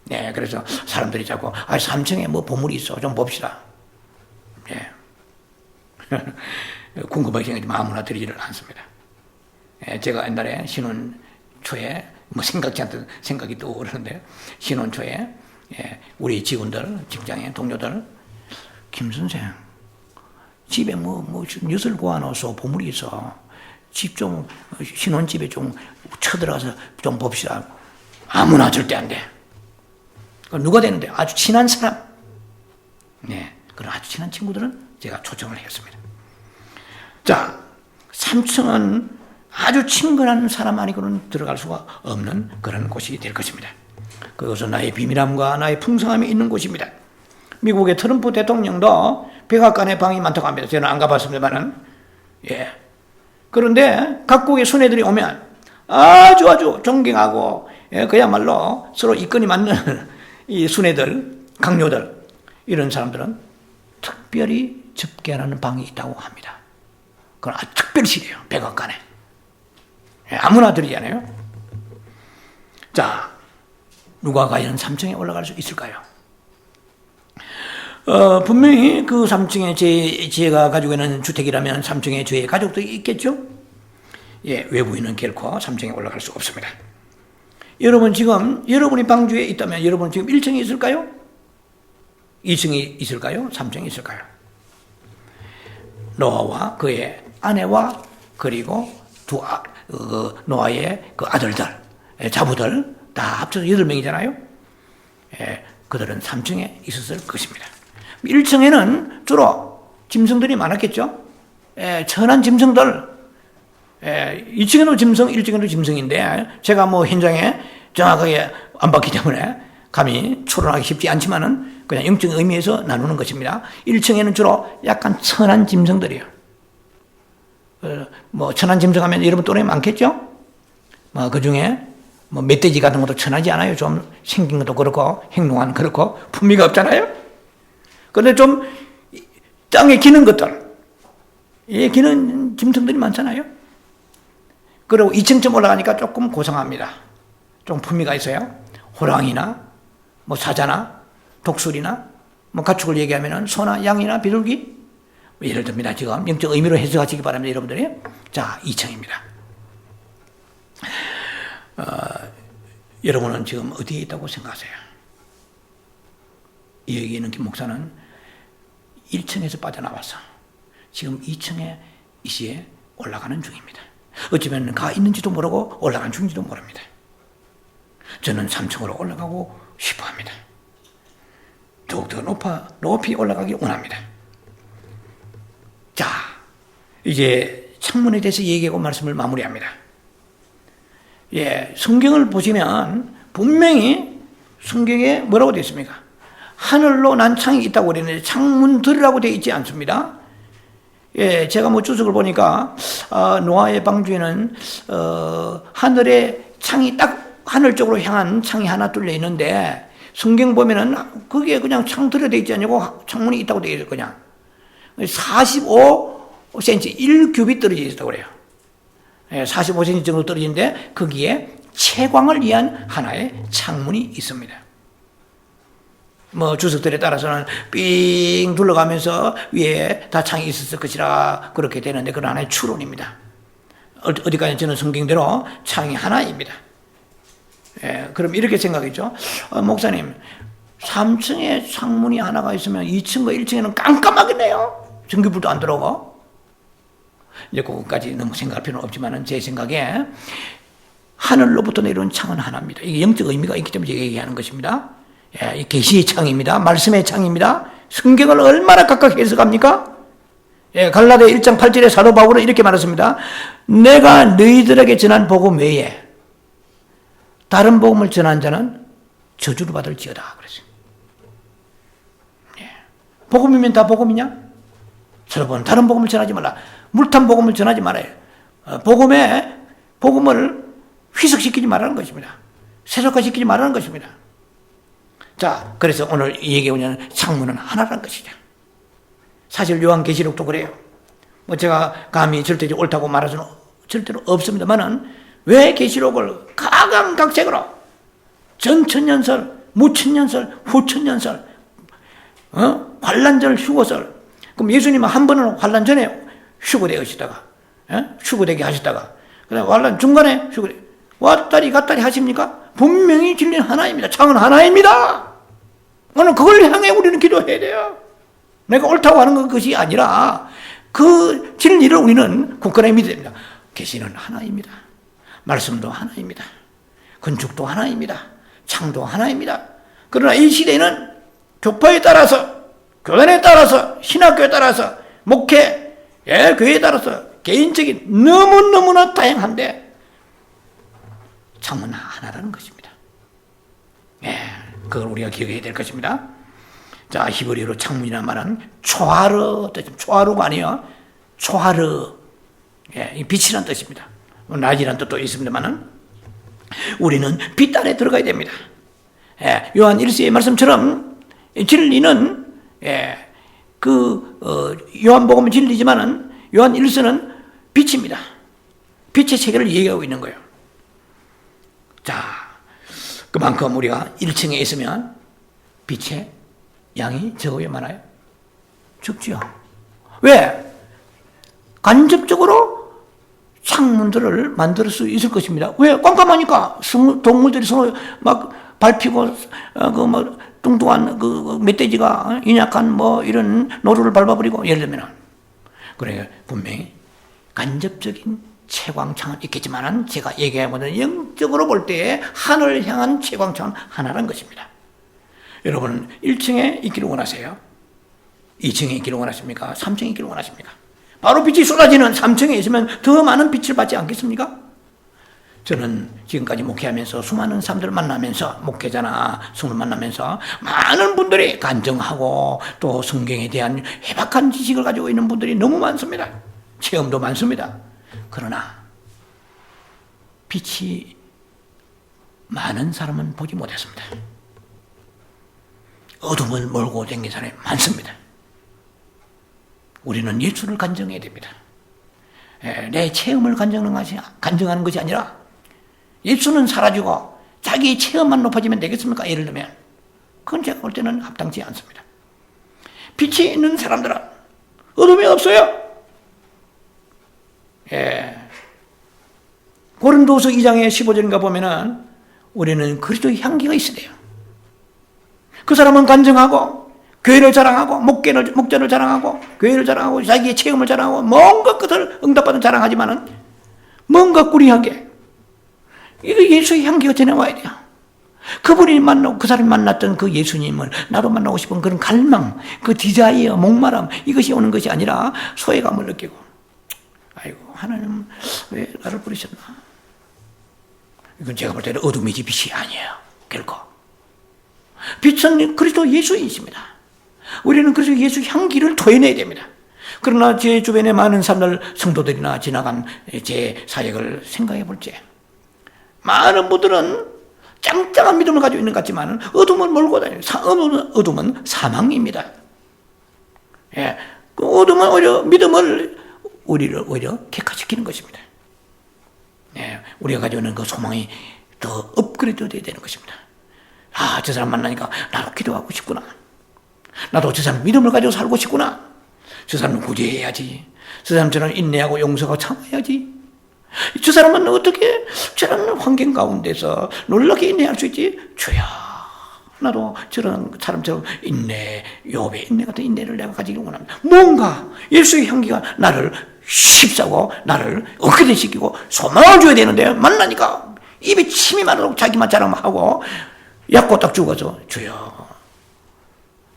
네, 그래서 사람들이 자꾸 3층에 뭐 보물이 있어 좀 봅시다. 네. 궁금하게 생각하지만 아무나 드리지를 않습니다. 제가 옛날에 신혼 초에 뭐 생각지 않던 생각이 또 오르는데 신혼 초에 우리 직원들, 직장의 동료들, 김 선생 집에 뭐 엿을 구워놓아서 보물이 있어. 집 좀 신혼집에 좀 쳐들어가서 좀 봅시다. 아무나 절대 안 돼. 누가 되는데? 아주 친한 사람. 네, 그런 아주 친한 친구들은 제가 초청을 했습니다. 자, 3층은 아주 친근한 사람 아니고는 들어갈 수가 없는 그런 곳이 될 것입니다. 그것은 나의 비밀함과 나의 풍성함이 있는 곳입니다. 미국의 트럼프 대통령도 백악관에 방이 많다고 합니다. 저는 안 가봤습니다만은. 예. 그런데 각국의 순회들이 오면 아주 존경하고, 그야말로 서로 이권이 맞는 이 순회들, 강요들, 이런 사람들은 특별히 접견하는 방이 있다고 합니다. 그건 아주 특별실이에요. 백악관에. 아무나 들이지 않아요. 자, 누가 과연 3층에 올라갈 수 있을까요? 분명히 그 3층에 제가 가지고 있는 주택이라면 3층에 저의 가족들이 있겠죠? 예, 외부인은 결코 3층에 올라갈 수 없습니다. 여러분 지금 여러분이 방주에 있다면 여러분 지금 1층에 있을까요? 2층에 있을까요? 3층에 있을까요? 노아와 그의 아내와 그리고 노아의 그 아들들, 자부들 다 합쳐서 8명이잖아요. 그들은 3층에 있었을 것입니다. 1층에는 주로 짐승들이 많았겠죠. 천한 짐승들. 2층에도 짐승, 1층에도 짐승인데 제가 뭐 현장에 정확하게 안 봤기 때문에 감히 추론하기 쉽지 않지만은 그냥 영적 의미에서 나누는 것입니다. 1층에는 주로 약간 천한 짐승들이에요. 뭐 천한 짐승 하면 여러분 또래 많겠죠? 뭐 그 중에 뭐 멧돼지 같은 것도 천하지 않아요. 좀 생긴 것도 그렇고 행동은 그렇고 품위가 없잖아요. 그런데 좀 땅에 기는 것들, 기는 짐승들이 많잖아요. 그리고 2층쯤 올라가니까 조금 고상합니다. 좀 품위가 있어요. 호랑이나 뭐 사자나 독수리나 뭐 가축을 얘기하면은 소나 양이나 비둘기, 뭐 예를 듭니다. 지금 영적 의미로 해석하시기 바랍니다, 여러분들이. 자, 2층입니다. 여러분은 지금 어디에 있다고 생각하세요? 여기 있는 김 목사는 1층에서 빠져나와서 지금 2층에 이 시에 올라가는 중입니다. 어쩌면 가 있는지도 모르고 올라간 중인지도 모릅니다. 저는 3층으로 올라가고 싶어 합니다. 더욱더 높이 올라가길 원합니다. 자, 이제 창문에 대해서 얘기하고 말씀을 마무리합니다. 예, 성경을 보시면 분명히 성경에 뭐라고 되어 있습니까? 하늘로 난 창이 있다고 그러는데 창문들이라고 되어 있지 않습니다. 예, 제가 뭐 주석을 보니까 노아의 방주에는 하늘에 창이 딱 하늘 쪽으로 향한 창이 하나 뚫려 있는데 성경 보면은 그게 그냥 창 들여 되어 있지 않냐고 창문이 있다고 되어 있어요. 그냥 45cm 1규빗 떨어져 있다고 그래요. 45cm 정도 떨어지는데 거기에 채광을 위한 하나의 창문이 있습니다. 뭐 주석들에 따라서는 삥 둘러가면서 위에 다 창이 있었을 것이라 그렇게 되는데 그건 하나의 추론입니다. 어디까지 저는 성경대로 창이 하나입니다. 예, 그럼 이렇게 생각했죠. 목사님 3층에 창문이 하나가 있으면 2층과 1층에는 깜깜하겠네요. 전기불도 안 들어오고. 이제 그것까지 너무 생각할 필요는 없지만 제 생각에 하늘로부터 내려온 창은 하나입니다. 이게 영적 의미가 있기 때문에 얘기하는 것입니다. 예, 계시의 창입니다. 말씀의 창입니다. 성경을 얼마나 각각 해석합니까? 예, 갈라디아 1장 8절에 사도 바울은 이렇게 말했습니다. 내가 너희들에게 전한 복음 외에 다른 복음을 전한 자는 저주를 받을지어다 그랬어요. 예. 복음이면 다 복음이냐? 여러분 다른 복음을 전하지 말라. 물탄 복음을 전하지 말아요. 복음을 희석시키지 말라는 것입니다. 세속화시키지 말라는 것입니다. 자, 그래서 오늘 이 얘기에 오면 창문은 하나라는 것이죠. 사실 요한계시록도 그래요. 뭐 제가 감히 절대 옳다고 말할 수는 절대로 없습니다만은 왜 계시록을 각양각색으로 전천년설, 무천년설, 후천년설, 환란절, 휴거설. 그럼 예수님은 한 번은 환란 전에 휴거되시다가, 휴거되게 하시다가, 그다음 환란 중간에 휴거되 왔다리 갔다리 하십니까? 분명히 진리는 하나입니다. 창은 하나입니다. 오늘 그걸 향해 우리는 기도해야 돼요. 내가 옳다고 하는 것이 아니라 그 진리를 우리는 굳건히 믿어야 됩니다. 계시는 하나입니다. 말씀도 하나입니다. 건축도 하나입니다. 창도 하나입니다. 그러나 이 시대는 교파에 따라서, 교단에 따라서, 신학교에 따라서, 목회, 교회에 따라서 개인적인 너무너무나 다양한데 창은 하나라는 것입니다. 그걸 우리가 기억해야 될 것입니다. 자, 히브리어로 창문이라는 말은 초하르 뜻입니다. 초하루가 아니에요. 초하르. 이 빛이라는 뜻입니다. 낮이라는 뜻도 있습니다만은 우리는 빛 안에 들어가야 됩니다. 요한 1서의 말씀처럼 진리는 요한복음은 진리지만은 요한 1서는 빛입니다. 빛의 세계를 얘기하고 있는 거예요. 자, 그만큼 우리가 1층에 있으면 빛의 양이 적어요, 많아요? 적지요. 왜? 간접적으로 창문들을 만들 수 있을 것입니다. 왜? 깜깜하니까 동물들이 서로 막 밟히고 뚱뚱한 멧돼지가 인약한 이런 노루를 밟아버리고 예를 들면 그래 분명히 간접적인 채광창은 있겠지만 제가 얘기하고는 영적으로 볼 때 하늘을 향한 채광창은 하나라는 것입니다. 여러분 1층에 있기를 원하세요? 2층에 있기를 원하십니까? 3층에 있기를 원하십니까? 바로 빛이 쏟아지는 3층에 있으면 더 많은 빛을 받지 않겠습니까? 저는 지금까지 목회하면서 수많은 사람들을 만나면서 목회자나 성을 만나면서 많은 분들이 간증하고 또 성경에 대한 해박한 지식을 가지고 있는 분들이 너무 많습니다. 체험도 많습니다. 그러나 빛이 많은 사람은 보지 못했습니다. 어둠을 몰고 다니는 사람이 많습니다. 우리는 예수를 간증해야 됩니다. 내 체험을 간증하는 것이 아니라 예수는 사라지고 자기의 체험만 높아지면 되겠습니까? 예를 들면 그건 제가 볼 때는 합당치 않습니다. 빛이 있는 사람들은 어둠이 없어요. 고린도서 2장의 15절인가 보면은 우리는 그리스도의 향기가 있어야 돼요. 그 사람은 간증하고 교회를 자랑하고 목자를 자랑하고 교회를 자랑하고 자기의 체험을 자랑하고 뭔가 것을 응답받은 자랑하지만은 뭔가 꾸리하게 이거 예수의 향기가 전해와야 돼요. 그분이 만나고 그 사람이 만났던 그 예수님을 나도 만나고 싶은 그런 갈망, 그 디자이어, 목마름 이것이 오는 것이 아니라 소외감을 느끼고 아이고 하나님 왜 나를 버리셨나. 이건 제가 볼 때는 어둠이지 빛이 아니에요. 결코. 빛은 그리스도 예수이십니다. 우리는 그래서 예수 향기를 토해내야 됩니다. 그러나 제 주변에 많은 사람들, 성도들이나 지나간 제 사역을 생각해 볼 때 많은 분들은 짱짱한 믿음을 가지고 있는 것 같지만 어둠을 몰고 다녀요. 어둠은 사망입니다. 예, 그 어둠은 오히려 믿음을 우리를 오히려 객화시키는 것입니다. 예, 우리가 가지고 있는 그 소망이 더 업그레이드 되어야 되는 것입니다. 아, 저 사람 만나니까 나도 기도하고 싶구나. 나도 저 사람 믿음을 가지고 살고 싶구나. 저 사람은 구제해야지. 저 사람처럼 인내하고 용서하고 참아야지. 저 사람은 어떻게 저런 환경 가운데서 놀랍게 인내할 수 있지? 주야, 나도 저런 사람처럼 인내, 욥의 인내 같은 인내를 내가 가지기 원합니다. 뭔가 예수의 향기가 나를 휩싸고 나를 억제시키고 소망을 줘야 되는데 만나니까 입에 침이 마르고 자기만 자랑하고 약고 딱 죽어서 주여,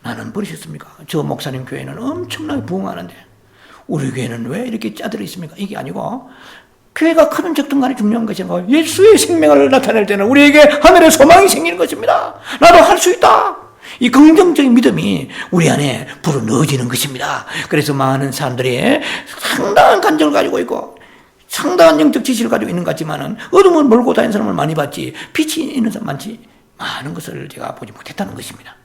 나는 버리셨습니까? 저 목사님 교회는 엄청나게 부흥하는데 우리 교회는 왜 이렇게 짜들어 있습니까? 이게 아니고 교회가 크든 적든 간에 중요한 것이 아니고 예수의 생명을 나타낼 때는 우리에게 하늘의 소망이 생기는 것입니다. 나도 할 수 있다. 이 긍정적인 믿음이 우리 안에 불어넣어지는 것입니다. 그래서 많은 사람들이 상당한 간증을 가지고 있고 상당한 영적 지식을 가지고 있는 것 같지만은 어둠을 몰고 다니는 사람을 많이 봤지 빛이 있는 사람 많은 것을 제가 보지 못했다는 것입니다.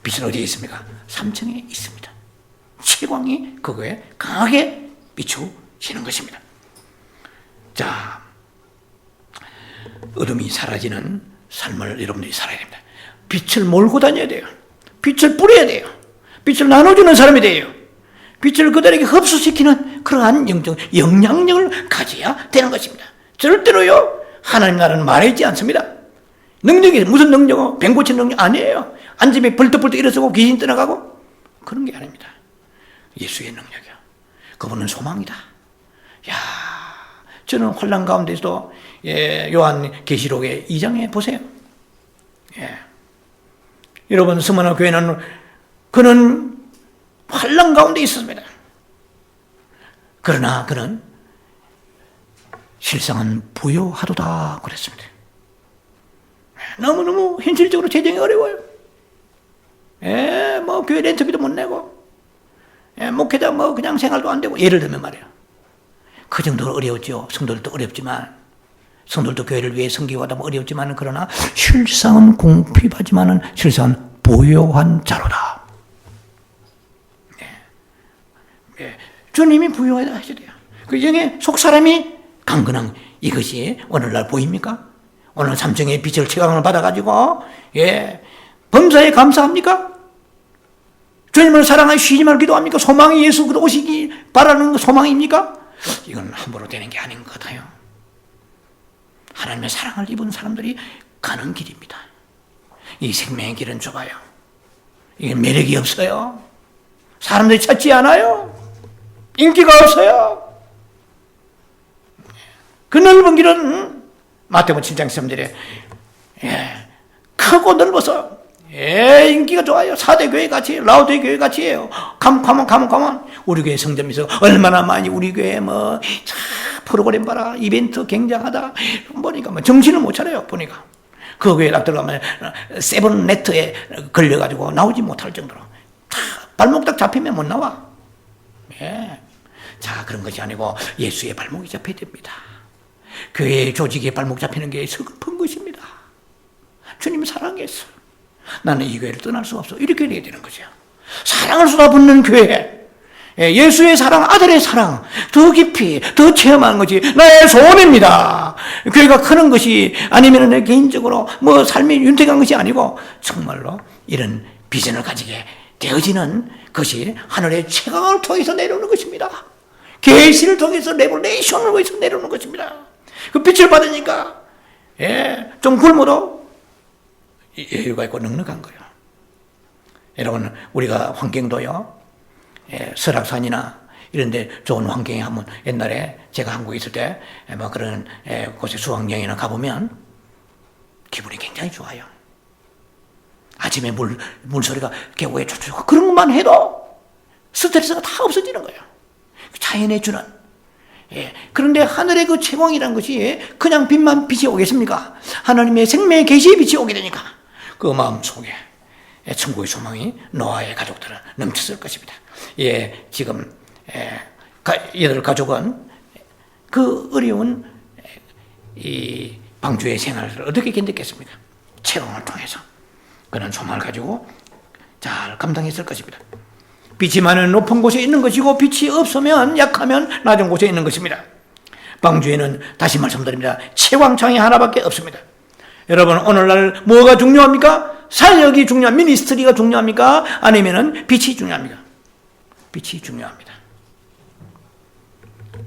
빛은 어디에 있습니까? 3층에 있습니다. 채광이 그거에 강하게 비추시는 것입니다. 자, 어둠이 사라지는 삶을 여러분들이 살아야 됩니다. 빛을 몰고 다녀야 돼요. 빛을 뿌려야 돼요. 빛을 나눠주는 사람이 돼요. 빛을 그들에게 흡수시키는 그러한 영적 영향력을 가져야 되는 것입니다. 절대로요, 하나님 나라는 말하지 않습니다. 능력이 무슨 능력이고 뱀 고치는 능력 아니에요. 앉으면 벌떡벌떡 일어서고 귀신 떠나가고 그런 게 아닙니다. 예수의 능력이요. 그분은 소망이다. 야, 저는 혼란 가운데서도 요한 계시록의 2장에 보세요. 예. 여러분, 스무나 교회는 그는 혼란 가운데 있었습니다. 그러나 그는 실상은 부요하도다 그랬습니다. 너무너무 현실적으로 재정이 어려워요. 뭐 교회 렌트비도 못 내고 목회자 뭐 그냥 생활도 안 되고 예를 들면 말이에요. 그 정도로 어려웠죠. 성도들도 어렵지만 성도들도 교회를 위해 섬기고 하다 어렵지만 그러나 실상은 궁핍하지만은 실상은 부요한 자로다. 주님이 부요하다 하셔야 돼요. 그 영의 속 사람이 강건한 이것이 오늘날 보입니까? 오늘 삼층의 빛을 채광을 받아가지고 범사에 감사합니까? 주님을 사랑하여 쉬지 말고 기도합니까? 소망이 예수 오시기 바라는 소망입니까? 이건 함부로 되는 게 아닌 것 같아요. 하나님의 사랑을 입은 사람들이 가는 길입니다. 이 생명의 길은 좁아요. 이게 매력이 없어요. 사람들이 찾지 않아요. 인기가 없어요. 그 넓은 길은 마태복음 7장 13절에 크고 넓어서 인기가 좋아요. 4대 교회 같이 라우데 교회 같이예요. 가면 우리 교회 성점에서 얼마나 많이 우리 교회 프로그램 봐라 이벤트 굉장하다 보니까 정신을 못 차려요. 보니까 그 교회 딱 들어가면 세븐 네트에 걸려가지고 나오지 못할 정도로 발목 딱 잡히면 못 나와. 자, 그런 것이 아니고 예수의 발목이 잡혀야 됩니다. 교회의 조직에 발목 잡히는 게 서글픈 것입니다. 주님이 사랑했어. 나는 이 교회를 떠날 수 없어. 이렇게 돼야 되는 거죠. 사랑을 쏟아붓는 교회, 예수의 사랑, 아들의 사랑 더 깊이 더 체험하는 것이 나의 소원입니다. 교회가 크는 것이 아니면 내 개인적으로 삶이 윤택한 것이 아니고 정말로 이런 비전을 가지게 되어지는 것이 하늘의 채광을 통해서 내려오는 것입니다. 계시를 통해서 레볼레이션을 통해서 내려오는 것입니다. 그 빛을 받으니까 예, 좀 굶어도 여유가 있고 넉넉한 거예요. 여러분, 우리가 환경도요, 예, 설악산이나 이런 데 좋은 환경에 하면, 옛날에 제가 한국에 있을 때 뭐 그런 곳에 수학여행이나 가보면 기분이 굉장히 좋아요. 아침에 물소리가 계곡에 쫓아오고 그런 것만 해도 스트레스가 다 없어지는 거예요. 자연에 주는. 예. 그런데 하늘의 그 채광이라는 것이 그냥 빛이 오겠습니까? 하나님의 생명의 계시의 빛이 오게 되니까 그 마음 속에 천국의 소망이 노아의 가족들은 넘쳤을 것입니다. 예, 지금 얘들 가족은 그 어려운 이 방주의 생활을 어떻게 견뎠겠습니까? 채광을 통해서 그런 소망을 가지고 잘 감당했을 것입니다. 빛이 많은 높은 곳에 있는 것이고 빛이 없으면 약하면 낮은 곳에 있는 것입니다. 방주에는 다시 말씀드립니다. 채광창이 하나밖에 없습니다. 여러분, 오늘날 뭐가 중요합니까? 사역이 중요한 미니스트리가 중요합니까? 아니면은 빛이 중요합니까? 빛이 중요합니다.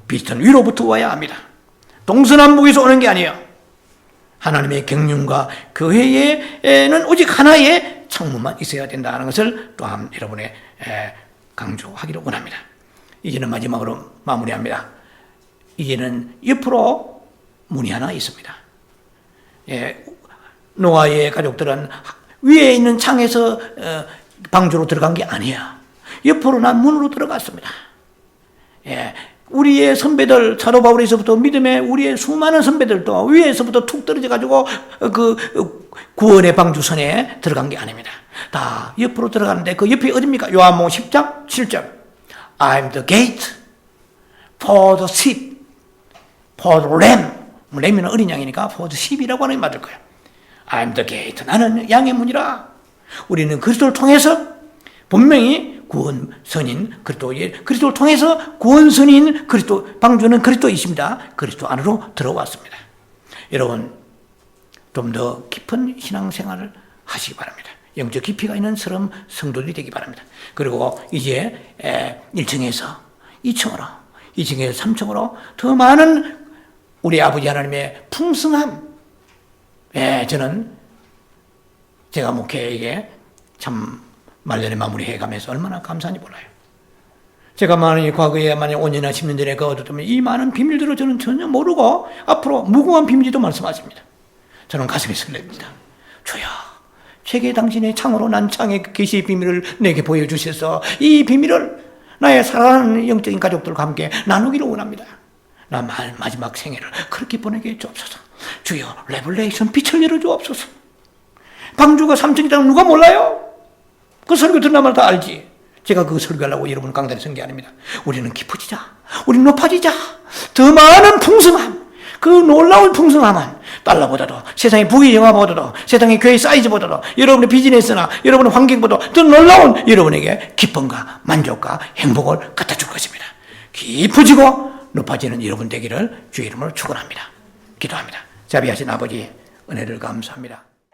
빛은 위로부터 와야 합니다. 동서남북에서 오는 게 아니에요. 하나님의 경륜과 교회에는 오직 하나의 창문만 있어야 된다는 것을 또한 여러분의 강조하기를 원합니다. 이제는 마지막으로 마무리합니다. 이제는 옆으로 문이 하나 있습니다. 예, 노아의 가족들은 위에 있는 창에서 방주로 들어간 게 아니에요. 옆으로 난 문으로 들어갔습니다. 예, 우리의 선배들, 사도 바울에서부터 믿음의 우리의 수많은 선배들도 위에서부터 툭 떨어져가지고 그 구원의 방주선에 들어간 게 아닙니다. 다 옆으로 들어가는데 그 옆이 어딥니까? 요한복음 10장 7절. I'm the gate for the sheep, for the lamb. 램이는 어린 양이니까 for the sheep이라고 하는 게 맞을 거예요. I'm the gate. 나는 양의 문이라. 우리는 그리스도를 통해서 분명히 구원선인 그리스도를 통해서 구원선인 그리스도, 방주는 그리스도이십니다. 그리스도 안으로 들어왔습니다. 여러분, 좀 더 깊은 신앙생활을 하시기 바랍니다. 영적 깊이가 있는 성도들이 되기 바랍니다. 그리고 이제 1층에서 2층으로, 2층에서 3층으로 더 많은 우리 아버지 하나님의 풍성함. 저는 제가 목회에게 참 말년에 마무리해가면서 얼마나 감사한지 몰라요. 제가 과거에 5년이나 10년 전에 그 얻었다면 이 많은 비밀들을 저는 전혀 모르고 앞으로 무궁한 비밀도 말씀하십니다. 저는 가슴이 설렙니다. 주여, 제게 당신의 창으로 난 창의 계시의 비밀을 내게 보여주셔서 이 비밀을 나의 사랑하는 영적인 가족들과 함께 나누기를 원합니다. 나 마지막 생애를 그렇게 보내게 해주옵소서. 주여, 레벨레이션 빛을 열어주옵소서. 방주가 3층이라는 누가 몰라요? 그 설교 듣나마나 다 알지. 제가 그 설교하려고 여러분 강단에 선 게 아닙니다. 우리는 깊어지자. 우리는 높아지자. 더 많은 풍성함. 그 놀라운 풍성함은 달러보다도, 세상의 부귀 영화보다도, 세상의 교회 사이즈보다도, 여러분의 비즈니스나 여러분의 환경보다 더 놀라운 여러분에게 기쁨과 만족과 행복을 갖다 줄 것입니다. 깊어지고 높아지는 여러분 되기를 주의 이름으로 축원합니다. 기도합니다. 자비하신 아버지, 은혜를 감사합니다.